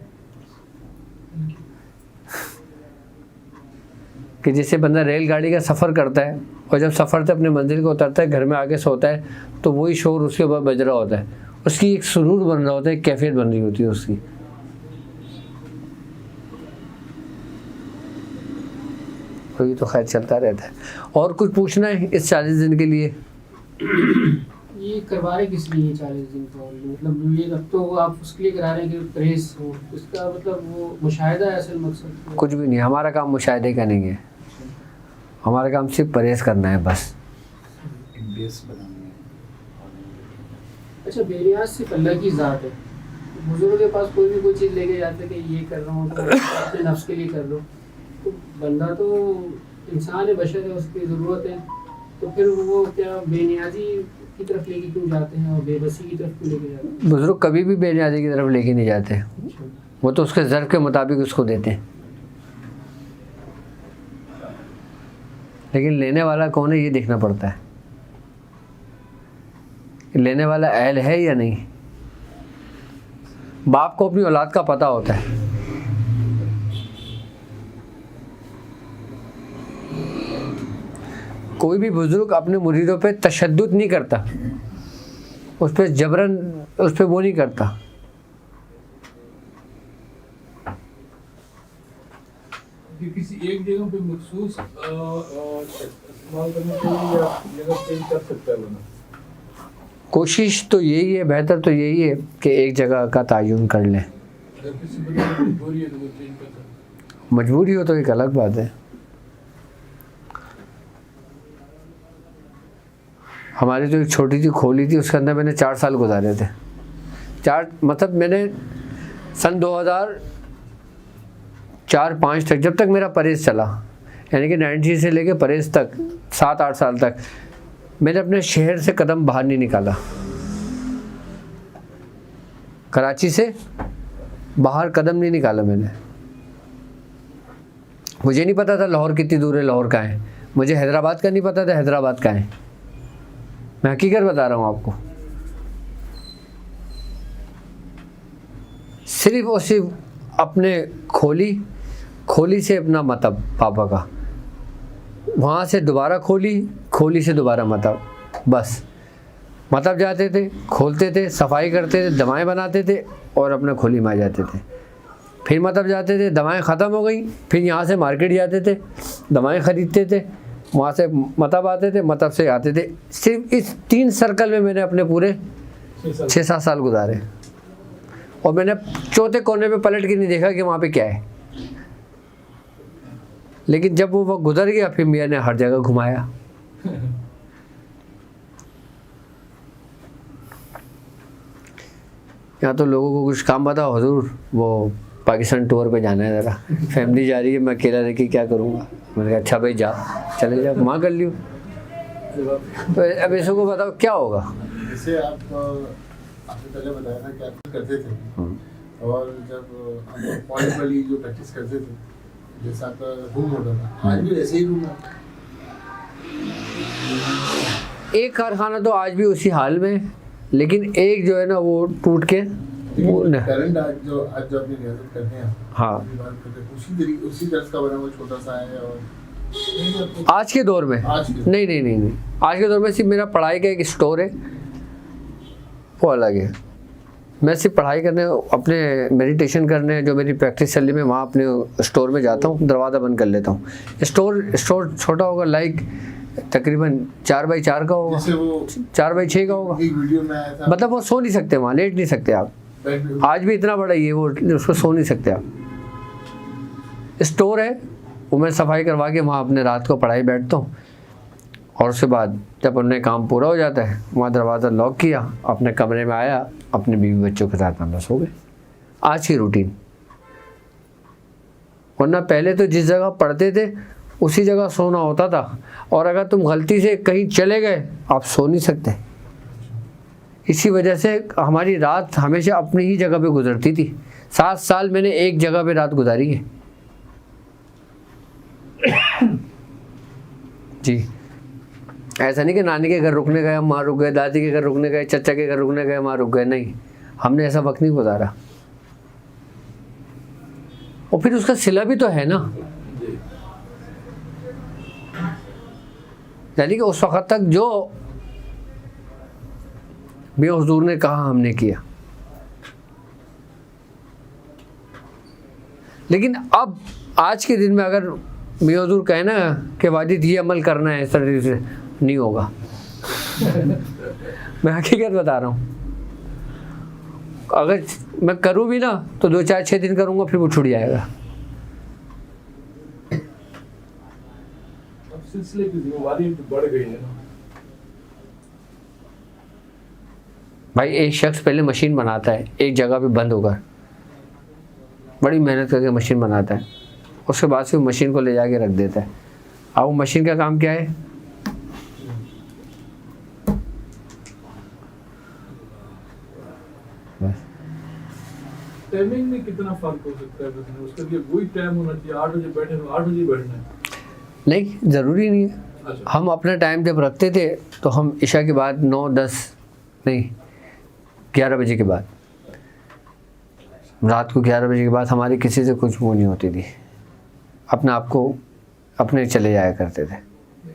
कि जैसे बंदा रेलगाड़ी का सफ़र करता है और जब सफ़र से अपने मंजिल को उतरता है, घर में आके सोता है, तो वही शोर उसके ऊपर बज रहा होता है, उसकी एक सुरूर बन रहा होता है, एक कैफियत बन रही होती है उसकी। तो ये तो खैर चलता रहता है। और कुछ पूछना है इस 40 दिन के लिए? ये करवा रहे किस लिए 40 दिन का? मतलब ये अब तो आप उसके लिए करा रहे हैं कि परहेज हो, इसका मतलब वो मुशाहिदा है असल मकसद? कुछ भी नहीं, हमारा काम मुशाहिदे का नहीं है, हमारा काम सिर्फ परहेज करना है बस। एक बेस बनानी है। अच्छा, बेनियाज सिर्फ अल्लाह की ज़ात है। बुजुर्गों के पास कोई भी कोई चीज़ लेके जाते कि ये कर रहा हूँ तो अपने नफ्स के लिए कर लो, तो बंदा तो इंसान है, बशर है, उसकी ज़रूरत है, तो फिर वो क्या बेनियाजी की तरफ लेके क्यों जाते हैं और बेबसी की तरफ क्यों लेके जाते हैं? बुजुर्ग कभी भी बेनियाजी की तरफ लेके नहीं जाते, वो तो उसके ज़र्फ़ के मुताबिक उसको देते हैं। लेकिन लेने वाला कौन है ये देखना पड़ता है, लेने वाला अहल है या नहीं। बाप को अपनी औलाद का पता होता है। कोई भी बुजुर्ग अपने मुरीदों पे तशद्दुद नहीं करता, उस पर जबरन उस पर वो नहीं करता। कि किसी एक जगह पे मखसूस इस्तेमाल करने के लिए या जगह चेंज कर सकता है बना? कोशिश तो यही है, बेहतर तो यही है कि एक जगह का तायुन कर लें। अगर किसी बंदे को मजबूरी है तो वो चेंज कर सकता है। मजबूरी हो तो एक अलग बात है। हमारी जो एक छोटी सी खोली थी उसके अंदर मैंने 4 साल गुजारे थे। मतलब मैंने सन 2004-05 तक, जब तक मेरा परहेज चला, यानी कि 90 से लेके परहेज तक 7-8 साल तक, मैंने अपने शहर से कदम बाहर नहीं निकाला। कराची से बाहर कदम नहीं निकाला मैंने। मुझे नहीं पता था लाहौर कितनी दूर है, लाहौर कहाँ है। मुझे हैदराबाद का नहीं पता था, हैदराबाद कहाँ है। मैं हकीकत बता रहा हूँ आपको। सिर्फ और सिर्फ अपने खोली से अपना मतलब पापा का, वहाँ से दोबारा खोली से दोबारा मतलब, बस मतलब जाते थे, खोलते थे, सफाई करते थे, दवाएं बनाते थे और अपने खोली में आ जाते थे। फिर मतलब जाते थे, दवाएं ख़त्म हो गई, फिर यहाँ से मार्केट जाते थे, दवाएं ख़रीदते थे, वहाँ से मतलब आते थे, मतलब से आते थे। सिर्फ इस 3 सर्कल में मैंने अपने पूरे 6-7 साल गुजारे और मैंने चौथे कोने पे पलट के नहीं देखा कि वहाँ पे क्या है। लेकिन जब वो वक्त गुजर गया, फिर मियाँ ने हर जगह घुमाया। यहाँ तो लोगों को कुछ काम बताओ, हुजूर वो पाकिस्तान टूर पे जाना है, ज़रा फैमिली जा रही है, मैं अकेला रह के क्या करूँगा। मैंने कहा अच्छा भाई जा, चले जाओ, वहाँ कर लियो। तो अब ऐसे को बताओ क्या होगा। जैसे आपने पहले बताया था कि आप करते थे, और जब आप पॉइंट वाली जो प्रैक्टिस करते थे, जैसा आपका रूम होता था, आज भी ऐसे ही रूम है? एक कारखाना तो आज भी उसी हाल में, लेकिन एक जो है ना वो टूट के करंट आज जो अपनी रियासत करते हैं, हाँ, उसी तरह का बना हुआ छोटा सा है। और आज के दौर में नहीं, आज के दौर में सिर्फ मेरा पढ़ाई का एक स्टोर है, वो अलग है। मैं सिर्फ पढ़ाई करने, अपने मेडिटेशन करने, जो मेरी प्रैक्टिस चल रही है, वहाँ अपने स्टोर में जाता हूँ, दरवाज़ा बंद कर लेता हूँ। स्टोर छोटा होगा, लाइक तकरीबन 4x4 का होगा, जैसे वो 4x6 का होगा, एक वीडियो में आया था, मतलब वो सो नहीं सकते वहाँ, लेट नहीं सकते आप। बेड में आज भी इतना बड़ा ही है वो, उसको सो नहीं सकते आप। स्टोर है वो, मैं सफाई करवा के वहाँ अपने रात को पढ़ाई बैठता हूँ, और उसके बाद जब अपने काम पूरा हो जाता है, वहाँ दरवाज़ा लॉक किया, अपने कमरे में आया, अपने बीवी बच्चों के साथ में बस हो गए। आज की रूटीन। वरना पहले तो जिस जगह पढ़ते थे उसी जगह सोना होता था, और अगर तुम गलती से कहीं चले गए आप सो नहीं सकते। इसी वजह से हमारी रात हमेशा अपनी ही जगह पे गुजरती थी। 7 साल मैंने एक जगह पे रात गुजारी है जी। ऐसा नहीं कि नानी के घर रुकने गए वहाँ रुक गए, दादी के घर रुकने गए, चचा के घर रुकने गए वहाँ रुक गए, नहीं, हमने ऐसा वक्त नहीं गुजारा। और फिर उसका सिला भी तो है ना, यानी कि उस वक्त तक जो भी हुजूर ने कहा हमने किया। लेकिन अब आज के दिन में अगर मियां हुजूर कहे ना कि वाजिद ये अमल करना है, इस तरह से नहीं होगा। मैं हकीकत बता रहा हूँ, अगर मैं करूँ भी ना तो 2 4 6 दिन करूँगा, फिर वो छूट जाएगा। अब सिलसिले की जिम्मेवारी बढ़ गई है ना भाई। एक शख्स पहले मशीन बनाता है एक जगह पे बंद होकर, बड़ी मेहनत करके मशीन बनाता है, उसके बाद से वो मशीन को ले जाके रख देता है। अब वो मशीन का काम क्या है? टाइमिंग में कितना फर्क हो सकता है? उसके लिए वही टाइम होना चाहिए, 8 बजे बैठे तो 8 बजे बैठना है। नहीं, ज़रूरी नहीं है। अच्छा। हम अपना टाइम जब रखते थे तो हम इशा के बाद 9 10 नहीं 11 बजे के बाद, रात को 11 बजे के बाद हमारी किसी से कुछ वो नहीं होती थी, अपने आप को अपने चले जाया करते थे।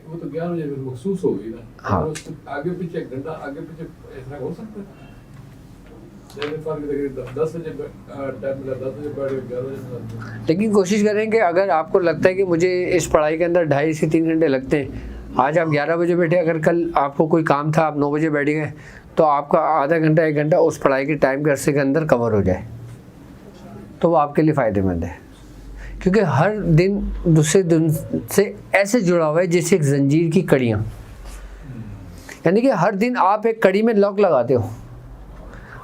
वो तो 11 बजे महसूस हो गई ना। हाँ। और उसके आगे पीछे 1 घंटा आगे पीछे ऐसा हो सकता है। जैसे फर्क देखिए 10 बजे टाइम मिला, 10 बजे बैठ गए, 11 बजे मिला। लेकिन कोशिश करें कि अगर आपको लगता है कि मुझे इस पढ़ाई के अंदर 2.5 से 3 घंटे लगते हैं, आज आप 11 बजे बैठे, अगर कल आपको कोई काम था आप 9 बजे बैठ गए, तो आपका आधा घंटा 1 घंटा उस पढ़ाई के टाइम के अरसे के अंदर कवर हो जाए, तो वो आपके लिए फ़ायदेमंद है। क्योंकि हर दिन दूसरे दिन से ऐसे जुड़ा हुआ है जैसे एक जंजीर की कड़ियाँ, यानी कि हर दिन आप एक कड़ी में लॉक लगाते हो,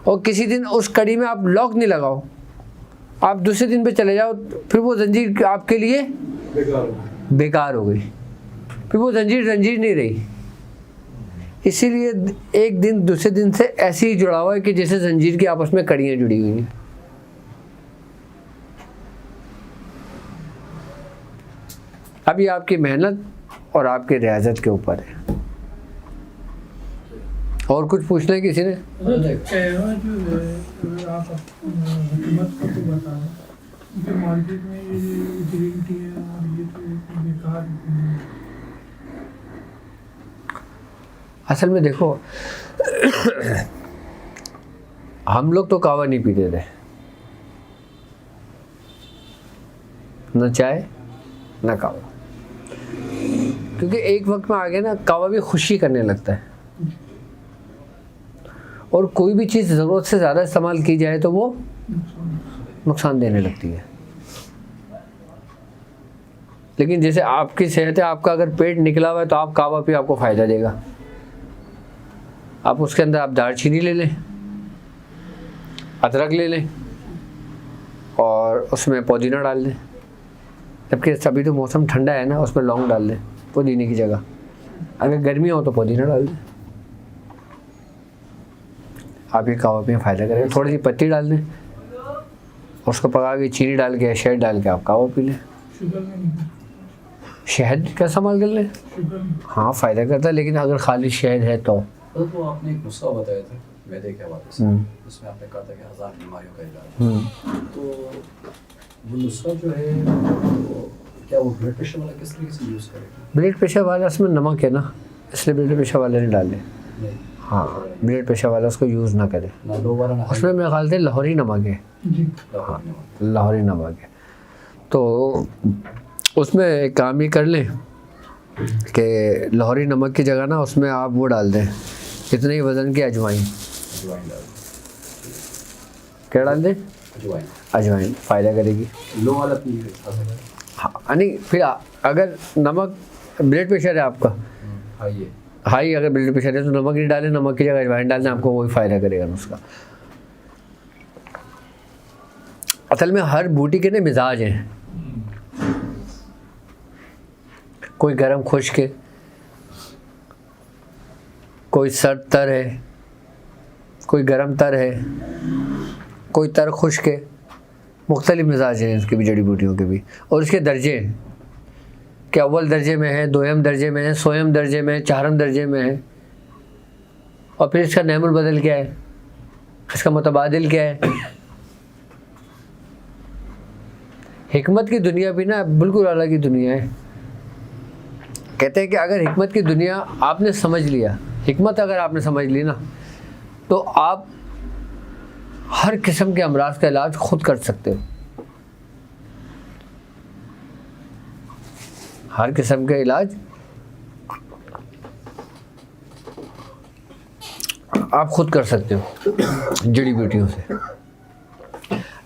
और किसी दिन उस कड़ी में आप लॉक नहीं लगाओ, आप दूसरे दिन पे चले जाओ, फिर वो जंजीर आपके लिए बेकार हो गई, फिर वो जंजीर नहीं रही। इसीलिए एक दिन दूसरे दिन से ऐसे ही जुड़ा हुआ है कि जैसे जंजीर की आपस में कड़ियाँ जुड़ी हुई हैं। अब ये आपकी मेहनत और आपकी रियाजत के ऊपर है। और कुछ पूछना है किसी ने? कहवा जो है, अगर आप हुकूमत को तो बता दें कि मार्केट में ये ग्रीन टी है और ये तो बेकार है। असल में देखो हम लोग तो कहवा नहीं पीते थे, न चाय न कहवा, क्योंकि एक वक्त में आ गया ना कहवा भी खुशी करने लगता है, और कोई भी चीज़ ज़रूरत से ज़्यादा इस्तेमाल की जाए तो वो नुकसान देने लगती है। लेकिन जैसे आपकी सेहत है, आपका अगर पेट निकला हुआ है तो आप कहवा पे आपको फ़ायदा देगा। आप उसके अंदर आप दालचीनी ले लें, अदरक ले लें, और उसमें पुदीना डाल दें, जबकि अभी तो मौसम ठंडा है ना, उसमें लौंग डाल दें पुदीने की जगह, अगर गर्मी हो तो पुदीना डाल दें। आप ये कहवा पे फ़ायदा करेंगे। थोड़ी सी पत्ती डाल दें, उसको पका के चीनी डाल के शहद डाल के आप कहवा पी लें। शुगर में नहीं, शहद का इस्तेमाल कर लें, शुगर में हाँ फ़ायदा करता है, लेकिन अगर खाली शहद है तो तो आपने एक नुस्खा बताया था मैदे के हवाले से, उसमें आपने कहा था कि 1000 बीमारियों का इलाज। तो वो नुस्खा जो है वो क्या वो ब्लड प्रेशर वाला किस तरीके से यूज़ करेगा? ब्लड प्रेशर वाला इसमें नमक है ना, इसलिए ब्लड प्रेशर वाले ने डाले। नहीं, हाँ, ब्लड प्रेशर वाला उसको यूज़ ना करे। ना लो वाला ना उसमें मेरे ख्याल से लाहौरी नमक है, जी हाँ लाहौरी नमक है। तो उसमें एक काम ही कर लें कि लाहौरी नमक की जगह ना उसमें आप वो डाल दें इतने ही वज़न की अजवाइन। अजवाइन डाल क्या डाल दें? अजवाइन अजवाइन फ़ायदा करेगी। लो वाला पी खा सकते हैं। हाँ नहीं, फिर अगर नमक, ब्लड प्रेशर है आपका हाँ ये हाई, अगर ब्लड प्रेशर है तो नमक नहीं डालें, नमक की जगह अजवाइन डाल दें, आपको वही फ़ायदा करेगा नुस्खा। असल में हर बूटी के ना मिजाज हैं, कोई गरम खुश्क है, कोई सर्द तर है, कोई गरम तर है, कोई तर खुश्क है, मुख्तलिफ मिजाज हैं इसके भी, जड़ी बूटियों के भी। और इसके दर्जे हैं कि अव्वल दर्जे में है, दोयम दर्जे में है, सोयम दर्जे में है, चारम दर्जे में है। और फिर इसका नैमुल बदल क्या है, इसका मुतबादिल क्या है। हिकमत की दुनिया भी ना बिल्कुल अलग ही दुनिया है। कहते हैं कि अगर हिकमत की दुनिया आपने समझ लिया, हिकमत अगर आपने समझ ली ना, तो आप हर किस्म के अमराज का इलाज खुद कर सकते हो। हर किस्म के इलाज आप खुद कर सकते हो जड़ी बूटियों से।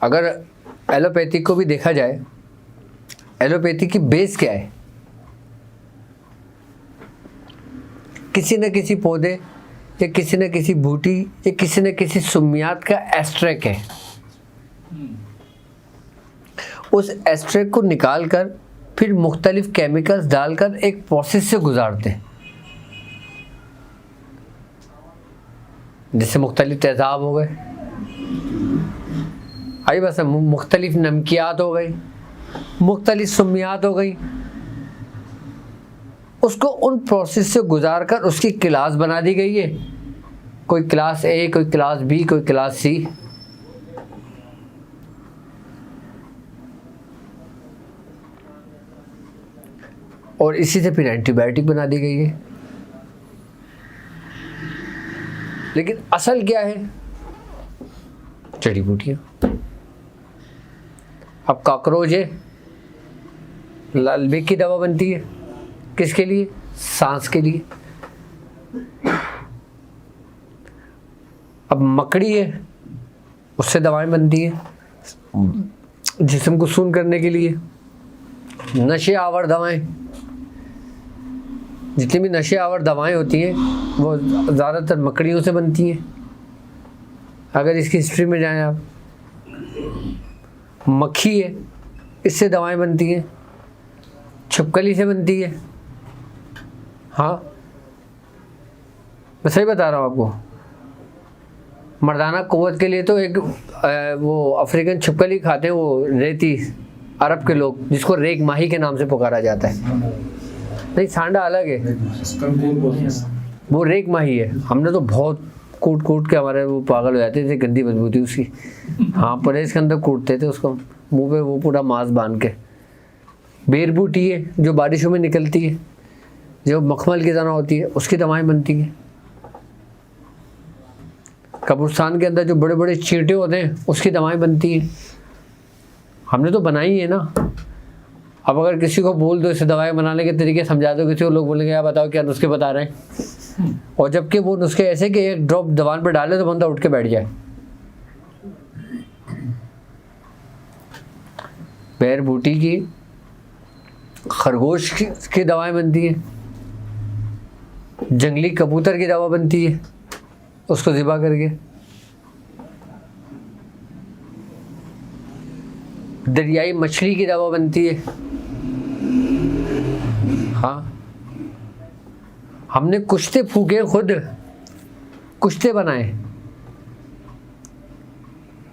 अगर एलोपैथी को भी देखा जाए, एलोपैथी की बेस क्या है? किसी न किसी पौधे या किसी न किसी बूटी या किसी न किसी सुमियात का एस्ट्रैक है। उस एस्ट्रैक को निकाल कर फिर मुख्तलिफ केमिकल्स डालकर एक प्रोसेस से गुजारते हैं, जिससे मुख्तलिफ तेज़ाब हो गए, आई बस मुख्तलिफ नमकियात हो गई, मुख्तलिफ सुमियात हो गई। उसको उन प्रोसेस से गुजार कर उसकी क्लास बना दी गई है, कोई क्लास ए, कोई क्लास बी, कोई क्लास सी। और इसी से फिर एंटीबायोटिक बना दी गई है। लेकिन असल क्या है? जड़ी बूटियाँ। अब कॉकरोच है, लाल बेग की दवा बनती है, किसके लिए? सांस के लिए। अब मकड़ी है, उससे दवाएं बनती हैं जिस्म को सून करने के लिए। नशे आवर दवाएं, जितनी भी नशे आवर दवाएं होती हैं वो ज़्यादातर मकड़ियों से बनती हैं। अगर इसकी हिस्ट्री में जाएं आप, मक्खी है, इससे दवाएं बनती हैं, छिपकली से बनती है। हाँ मैं सही बता रहा हूँ आपको। मर्दाना क़ुव्वत के लिए तो एक वो अफ्रीकन छिपकली खाते हैं, वो रेती, अरब के लोग, जिसको रेक माही के नाम से पुकारा जाता है। नहीं, सांडा अलग है, वो रेक माही है। हमने तो बहुत कूट कूट के, हमारे वो पागल हो जाते थे, गंदी बदबू थी उसकी। हाँ, परहेज के अंदर कूटते थे उसको, मुंह पे वो पूरा मांस बांध के। बेरबूटी है जो बारिशों में निकलती है, जो मखमल की तरह होती है, उसकी दवाएं बनती हैं। कब्रिस्तान के अंदर जो बड़े बड़े चींटे होते हैं, उसकी दवाएं बनती हैं। हमने तो बनाई है ना। अब अगर किसी को बोल दो इसे दवाएं बनाने के तरीके समझा दो किसी को, लोग बोलेंगे यार बताओ क्या नुस्खे बता रहे हैं। और जबकि वो नुस्खे ऐसे कि एक ड्रॉप दवान पर डाले तो बंदा उठ के बैठ जाए। बैर बूटी की, खरगोश की दवाएं बनती हैं, जंगली कबूतर की दवा बनती है उसको ज़िबा करके, दरियाई मछली की दवा बनती है। हाँ, हमने कुश्ते फूके, खुद कुश्ते बनाए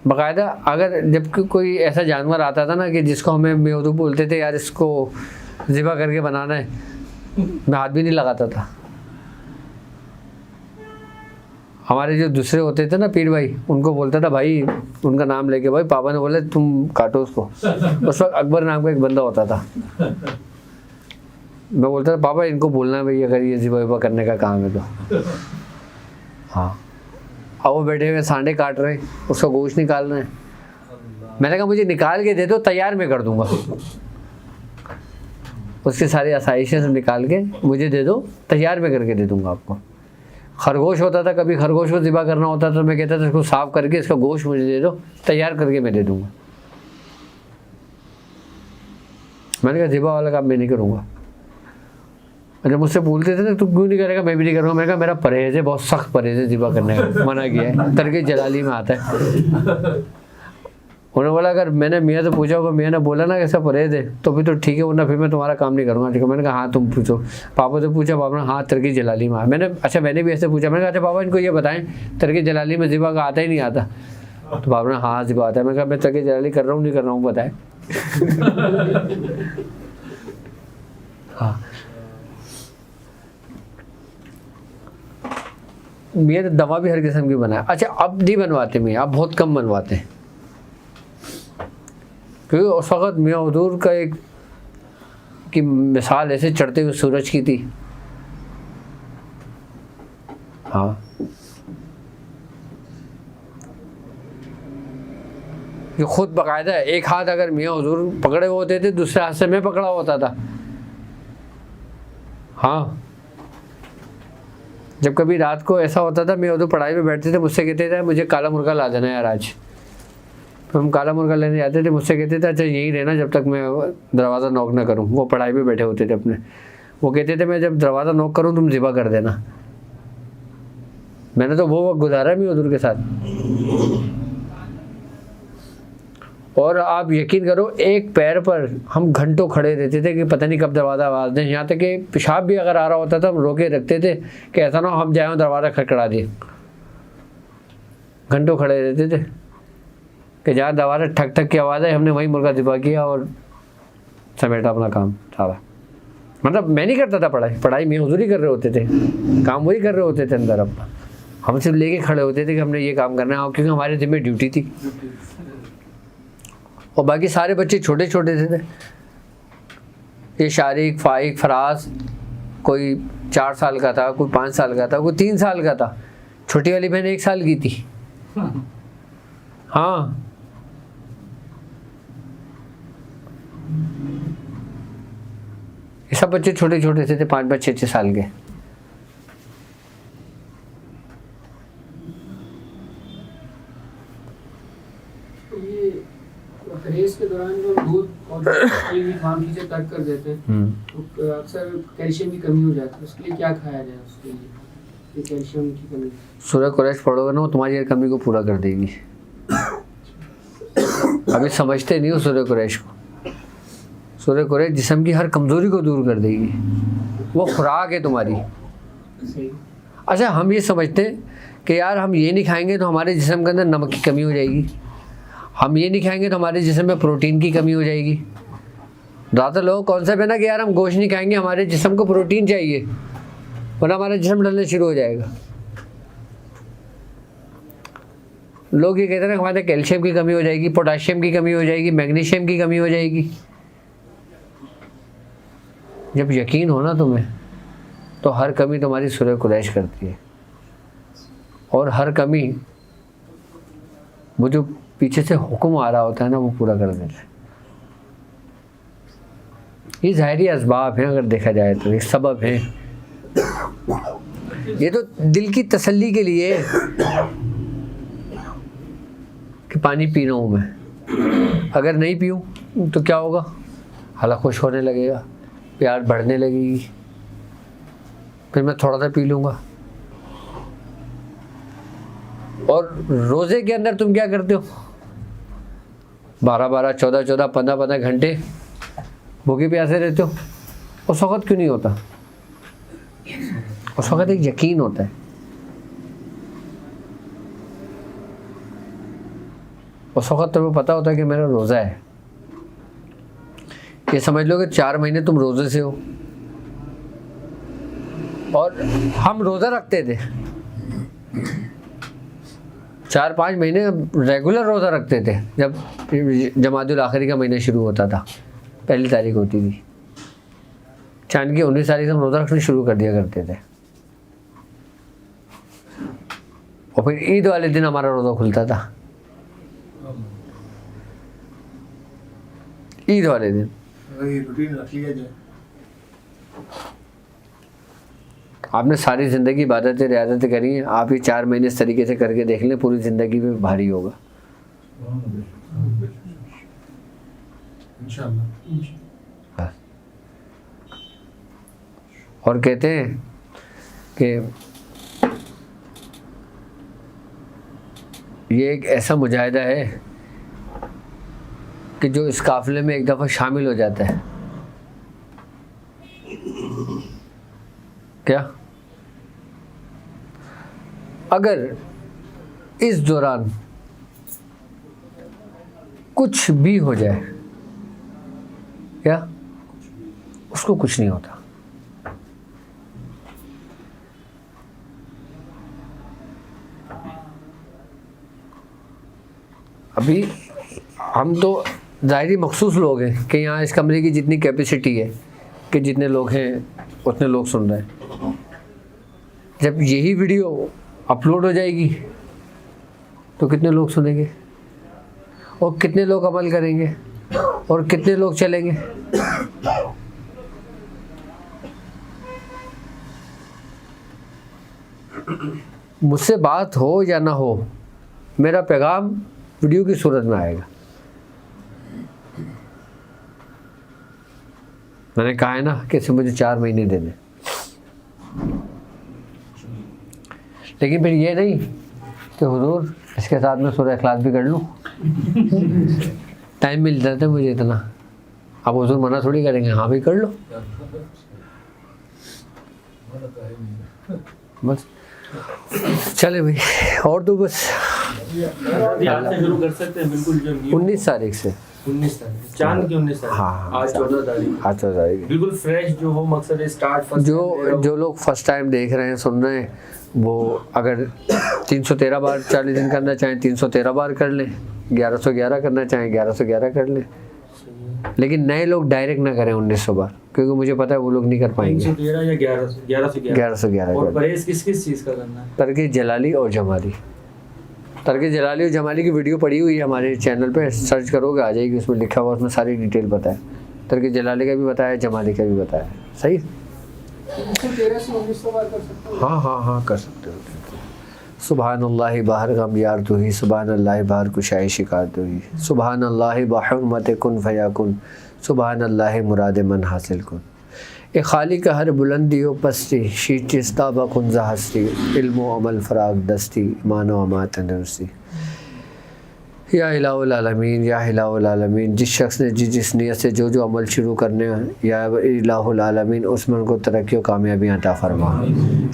बाकायदा। अगर जब कोई ऐसा जानवर आता था ना कि जिसको हमें बेवकूफ़ बोलते थे यार इसको ज़िबा करके बनाना है, मैं हाथ भी नहीं लगाता था। हमारे जो दूसरे होते थे ना पीर भाई, उनको बोलता था भाई, उनका नाम लेके, भाई पापा ने बोला तुम काटो उसको। उस वक्त अकबर नाम का एक बंदा होता था। मैं बोलता था पापा इनको बोलना है भाई अगर ये ज़िबा करने का काम है तो। हाँ, अब वो बैठे हुए सांडे काट रहे, उसका गोश्त निकाल रहे हैं। मैंने कहा मुझे निकाल के दे दो, तैयार मैं कर दूंगा। उसकी सारी आसाइशें सब निकाल के मुझे दे दो, तैयार मैं करके दे दूंगा आपको। खरगोश होता था, कभी खरगोश को ज़िबा करना होता था, मैं कहता था इसको साफ़ करके इसका गोश्त मुझे दे दो, तैयार करके मैं दे दूंगा। मैंने कहा ज़िबा वाला काम मैं नहीं करूँगा। जब मुझसे बोलते थे ना तू क्यों नहीं करेगा, मैं भी नहीं करूँगा। मैंने कहा मेरा परहेज़ है, बहुत सख्त परहेज़ है ज़िबा करने का, मना किया है, तरके जलाली में आता है। उन्होंने बोला अगर मैंने मियाँ से पूछा होगा, मियाँ ने बोला ना कैसा परहेज़ है तो भी तो ठीक है, वरना फिर मैं तुम्हारा काम नहीं करूँगा। ठीक है, मैंने कहा हाँ तुम पूछो। पापा से पूछा, पापा ने हाँ तरकी जलाली में। मैंने अच्छा मैंने भी ऐसे पूछा, मैंने कहा अच्छा पापा इनको ये बताएं तरकी जलाली में ज़िबा का आता ही नहीं आता? तो पापा ने हाँ ज़िबा आता है। मैंने कहा मैं तरकी जलाली कर रहा हूँ नहीं कर रहा हूँ बताएं। हाँ, मियाँ ने दवा भी हर किस्म की बनाया। अच्छा अब नहीं बनवाते मियाँ, अब बहुत कम बनवाते हैं, क्योंकि उस वक़्त मियाँ हुजूर का एक की मिसाल ऐसे चढ़ते हुए सूरज की थी। हाँ, ये खुद बाकायदा है, एक हाथ अगर मियाँ हुजूर पकड़े हुए होते थे, दूसरे हाथ से मैं पकड़ा होता था। हाँ, जब कभी रात को ऐसा होता था, मियाँ हुजूर पढ़ाई में बैठते थे, मुझसे कहते थे मुझे काला मुर्गा ला देना यार आज। तो हम काला मुर्गा लेने जाते थे, मुझसे कहते थे अच्छा यहीं रहना जब तक मैं दरवाज़ा नॉक ना करूं। वो पढ़ाई पे बैठे होते थे अपने, वो कहते थे मैं जब दरवाज़ा नॉक करूं तुम ज़िबा कर देना। मैंने तो वो वक्त गुजारा भी हुजूर के साथ। और आप यकीन करो एक पैर पर हम घंटों खड़े रहते थे कि पता नहीं कब दरवाज़ा आवाज़ दें। यहाँ तक कि पेशाब भी अगर आ रहा होता था हम रोके रखते थे कि ऐसा ना हम जाए दरवाज़ा खटखटा दिए। घंटों खड़े रहते थे कि जहाँ दरवाज़ा ठक ठक की आवाज़ है, हमने वहीं मुर्गा ज़िबा किया और समेटा अपना काम सारा। मतलब मैं नहीं करता था पढ़ाई में हुजूर ही कर रहे होते थे, काम वही कर रहे होते थे अंदर अपना। हम सिर्फ लेके खड़े होते थे कि हमने ये काम करना है, क्योंकि हमारे ज़िम्मे ड्यूटी थी। और बाकी सारे बच्चे छोटे छोटे थे। ये शारिक, फ़ाइक, फराज, कोई 4 साल का था, कोई 5 साल का था, कोई 3 साल का था। छोटी वाली बहन 1 साल की थी। हाँ, ये सब बच्चे छोटे छोटे थे, 5-5, 6-6 साल के। ये परहेज के दौरान जो दूध और कोई भी खाम चीजें तर्क कर देते हैं तो अक्सर कैल्शियम की कमी हो जाती है, उसके लिए क्या खाया जाए उसके लिए, ये कैल्शियम की कमी? सूरह कुरैश पढ़ोगे ना, वो तुम्हारी हर कमी को पूरा कर देगी। अभी समझते नहीं हो सूरह कुरैश को। सूरह कुरैश जिस्म की हर कमज़ोरी को दूर कर देगी, वो खुराक है तुम्हारी। सही। अच्छा हम ये समझते हैं कि यार हम ये नहीं खाएंगे तो हमारे जिस्म के अंदर नमक की कमी हो जाएगी, हम ये नहीं खाएंगे तो हमारे जिस्म में प्रोटीन की कमी हो जाएगी। ज़्यादातर लोग कॉन्सेप्ट है ना कि यार हम गोश्त नहीं खाएंगे, हमारे जिस्म को प्रोटीन चाहिए वरना हमारा जिस्म ढलना शुरू हो जाएगा। लोग ये कहते हैं ना हमारे कैल्शियम की कमी हो जाएगी, पोटाशियम की कमी हो जाएगी, मैग्नीशियम की कमी हो जाएगी। जब यकीन हो ना तुम्हें तो हर कमी तुम्हारी सूरह कुरैश करती है, और हर कमी वो जो पीछे से हुक्म आ रहा होता है ना वो पूरा कर देता है। ये ज़ाहिरी असबाब हैं, अगर देखा जाए तो ये सबब हैं। ये तो दिल की तसल्ली के लिए कि पानी पी रहा हूँ मैं, अगर नहीं पीऊँ तो क्या होगा, हला खुश होने लगेगा, प्यार बढ़ने लगेगी, फिर मैं थोड़ा सा पी लूँगा। और रोज़े के अंदर तुम क्या करते हो, 12-12, 14-14, 15-15 घंटे भूखे प्यासे रहते हो। उस वक़्त क्यों नहीं होता? उस वक़्त एक यकीन होता है। उस वक़्त तुम्हें पता होता है कि मेरा रोज़ा है। ये समझ लो कि 4 महीने तुम रोज़े से हो, और हम रोज़ा रखते थे 4-5 महीने रेगुलर रोज़ा रखते थे। जब जमादुल आखिरी का महीना शुरू होता था, पहली तारीख होती थी, चांद की 19 तारीख से हम रोज़ा रखना शुरू कर दिया करते थे। और फिर ईद वाले दिन हमारा रोज़ा खुलता था, ईद वाले दिन। अगर ये रूटीन रख लिया जाए, आपने सारी ज़िंदगी इबादतें रियादतें करी हैं, आप ये 4 महीने इस तरीके से करके देख लें, पूरी ज़िंदगी में भारी होगा इंशाल्लाह। और कहते हैं कि ये एक ऐसा मुजाहिदा है कि जो इस काफ़िले में एक दफ़ा शामिल हो जाता है, क्या अगर इस दौरान कुछ भी हो जाए, क्या उसको कुछ नहीं होता। अभी हम तो ज़ाहिरी मखसूस लोग हैं कि यहाँ इस कमरे की जितनी कैपेसिटी है कि जितने लोग हैं उतने लोग सुन रहे हैं। जब यही वीडियो अपलोड हो जाएगी तो कितने लोग सुनेंगे और कितने लोग अमल करेंगे और कितने लोग चलेंगे? मुझसे बात हो या ना हो, मेरा पैगाम वीडियो की सूरत में आएगा। मैंने कहा है ना कि इसे मुझे 4 महीने देने, लेकिन फिर ये नहीं कि हुजूर इसके साथ में सूरह इखलास भी कर लूँ। टाइम मिल जाता है मुझे इतना, अब हुजूर मना थोड़ी करेंगे, हाँ भी कर लो बस। चले भाई, और तो बस आज से शुरू कर सकते हैं बिल्कुल। जो 19 तारीख से 19 तारीख चांद की 19 तारीख, हाँ, आज 14 तारीख, आज 14 तारीख बिल्कुल फ्रेश जो हो मकसद है स्टार्ट फर्स्ट। जो लोग फर्स्ट टाइम देख रहे हैं, सुन रहे हैं, वो अगर 313 बार 40 दिन करना चाहें 313 बार कर लें, 1111 करना चाहें 1111 कर लें, लेकिन नए लोग डायरेक्ट ना करें 1900 बार, क्योंकि मुझे पता है वो लोग नहीं कर पाएंगे। 313 या 1111 और कर परहेज किस किस चीज़ का करना है? तरक जलाली और जमाली, तरक जलाली और जमाली की वीडियो पड़ी हुई है हमारे चैनल पे, सर्च करोगे आ जाएगी, उसमें लिखा हुआ, उसमें सारी डिटेल बताया, तरक जलाली का भी बताया, जमाली का भी बताया। सही, 13 से 1900 बार कर सकते हो। हाँ कर सकते हो। सुबहानल्लाह बाहर गम यार तू ही, सुबहानल्लाह बाहर कुशाई शिकार तू ही, सुबहानल्लाह बहरमत कुन फयाकुन, सुबहानल्लाह मुराद मन हासिल कुन। ए खाली का हर बुलंदी हो पस्ती, शीचिस्ता बकुंजा हस्ती, इल्मो अमल फराग दस्ती, मानो अमा तंदुरुस्ती। या इलाहुल आलमीन, या इलाहुल आलमीन, जिस शख्स ने जिस नियत से जो अमल शुरू करने हैं, या इलाहुल आलमीन उसमें उनको तरक्की और कामयाबी अता फरमा।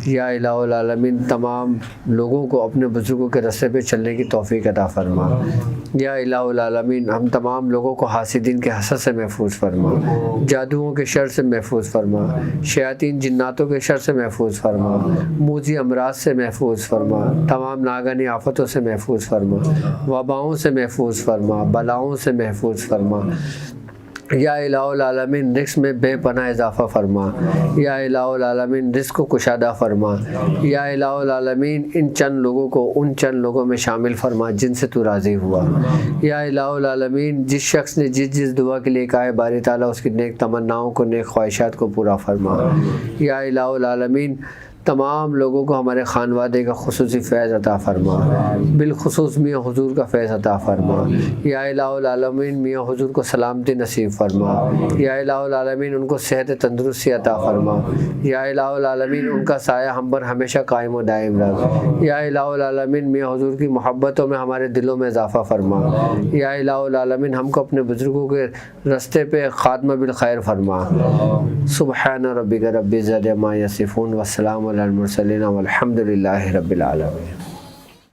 या इलाहुल आलमीन, तमाम लोगों को अपने बुजुर्गों के रास्ते पे चलने की तौफीक अता फरमा। या इलाहुल आलमीन, हम तमाम लोगों को हासिदीन के हसद से महफूज फरमा, जादुओं के शर से महफूज फरमा, शयातीन जिन्नातों के शर से महफूज फरमा, मूजी अमराज से महफूज फरमा, तमाम नागानी आफतों से महफूज फरमा, वबाओं से महफूज फरमा, बलाओं से महफूज फरमा। या इलाहुल आलमीन, रिस्क में बेपनाह इजाफ़ा फरमा। या इलाहुल आलमीन, रिस्क को कुशादा फरमा। या इलाहुल आलमीन, इन चंद लोगों को उन चंद लोगों में शामिल फरमा जिनसे तू राज़ी हुआ। या इलाहुल आलमीन, जिस शख्स ने जिस दुआ के लिए कहा है बारी ताला उसकी नेक तमन्नाओं को, नेक ख्वाहिशात को पूरा फरमा। या इलाहुल आलमीन, तमाम लोगों को हमारे खानवादे का खुसूसी फैज़ अता फरमा, बिलखुसूस मियाँ हुजूर का फैज़ अता फरमा। या इलाहुल आलमीन, मियाँ हुजूर को सलामती नसीब फरमा। या इलाहुल आलमीन, उनको सेहत तंदुरुस्ती अता फरमा। या इलाहुल आलमीन, उनका साया हम पर हमेशा कायम व दायम रख। या इलाहुल आलमीन, मियाँ हुजूर की मोहब्बतों में हमारे दिलों में इजाफ़ा फरमा। या इलाहुल आलमीन, हमको अपने बुजुर्गों के रास्ते पे खात्मा बिल खैर फरमा। सुब्हान रब्बिक रब्बिल इज्जति अम्मा यसिफून व सलामुन अलल मुरसलीन वल्हम्दुलिल्लाहि रब्बिल आलमीन।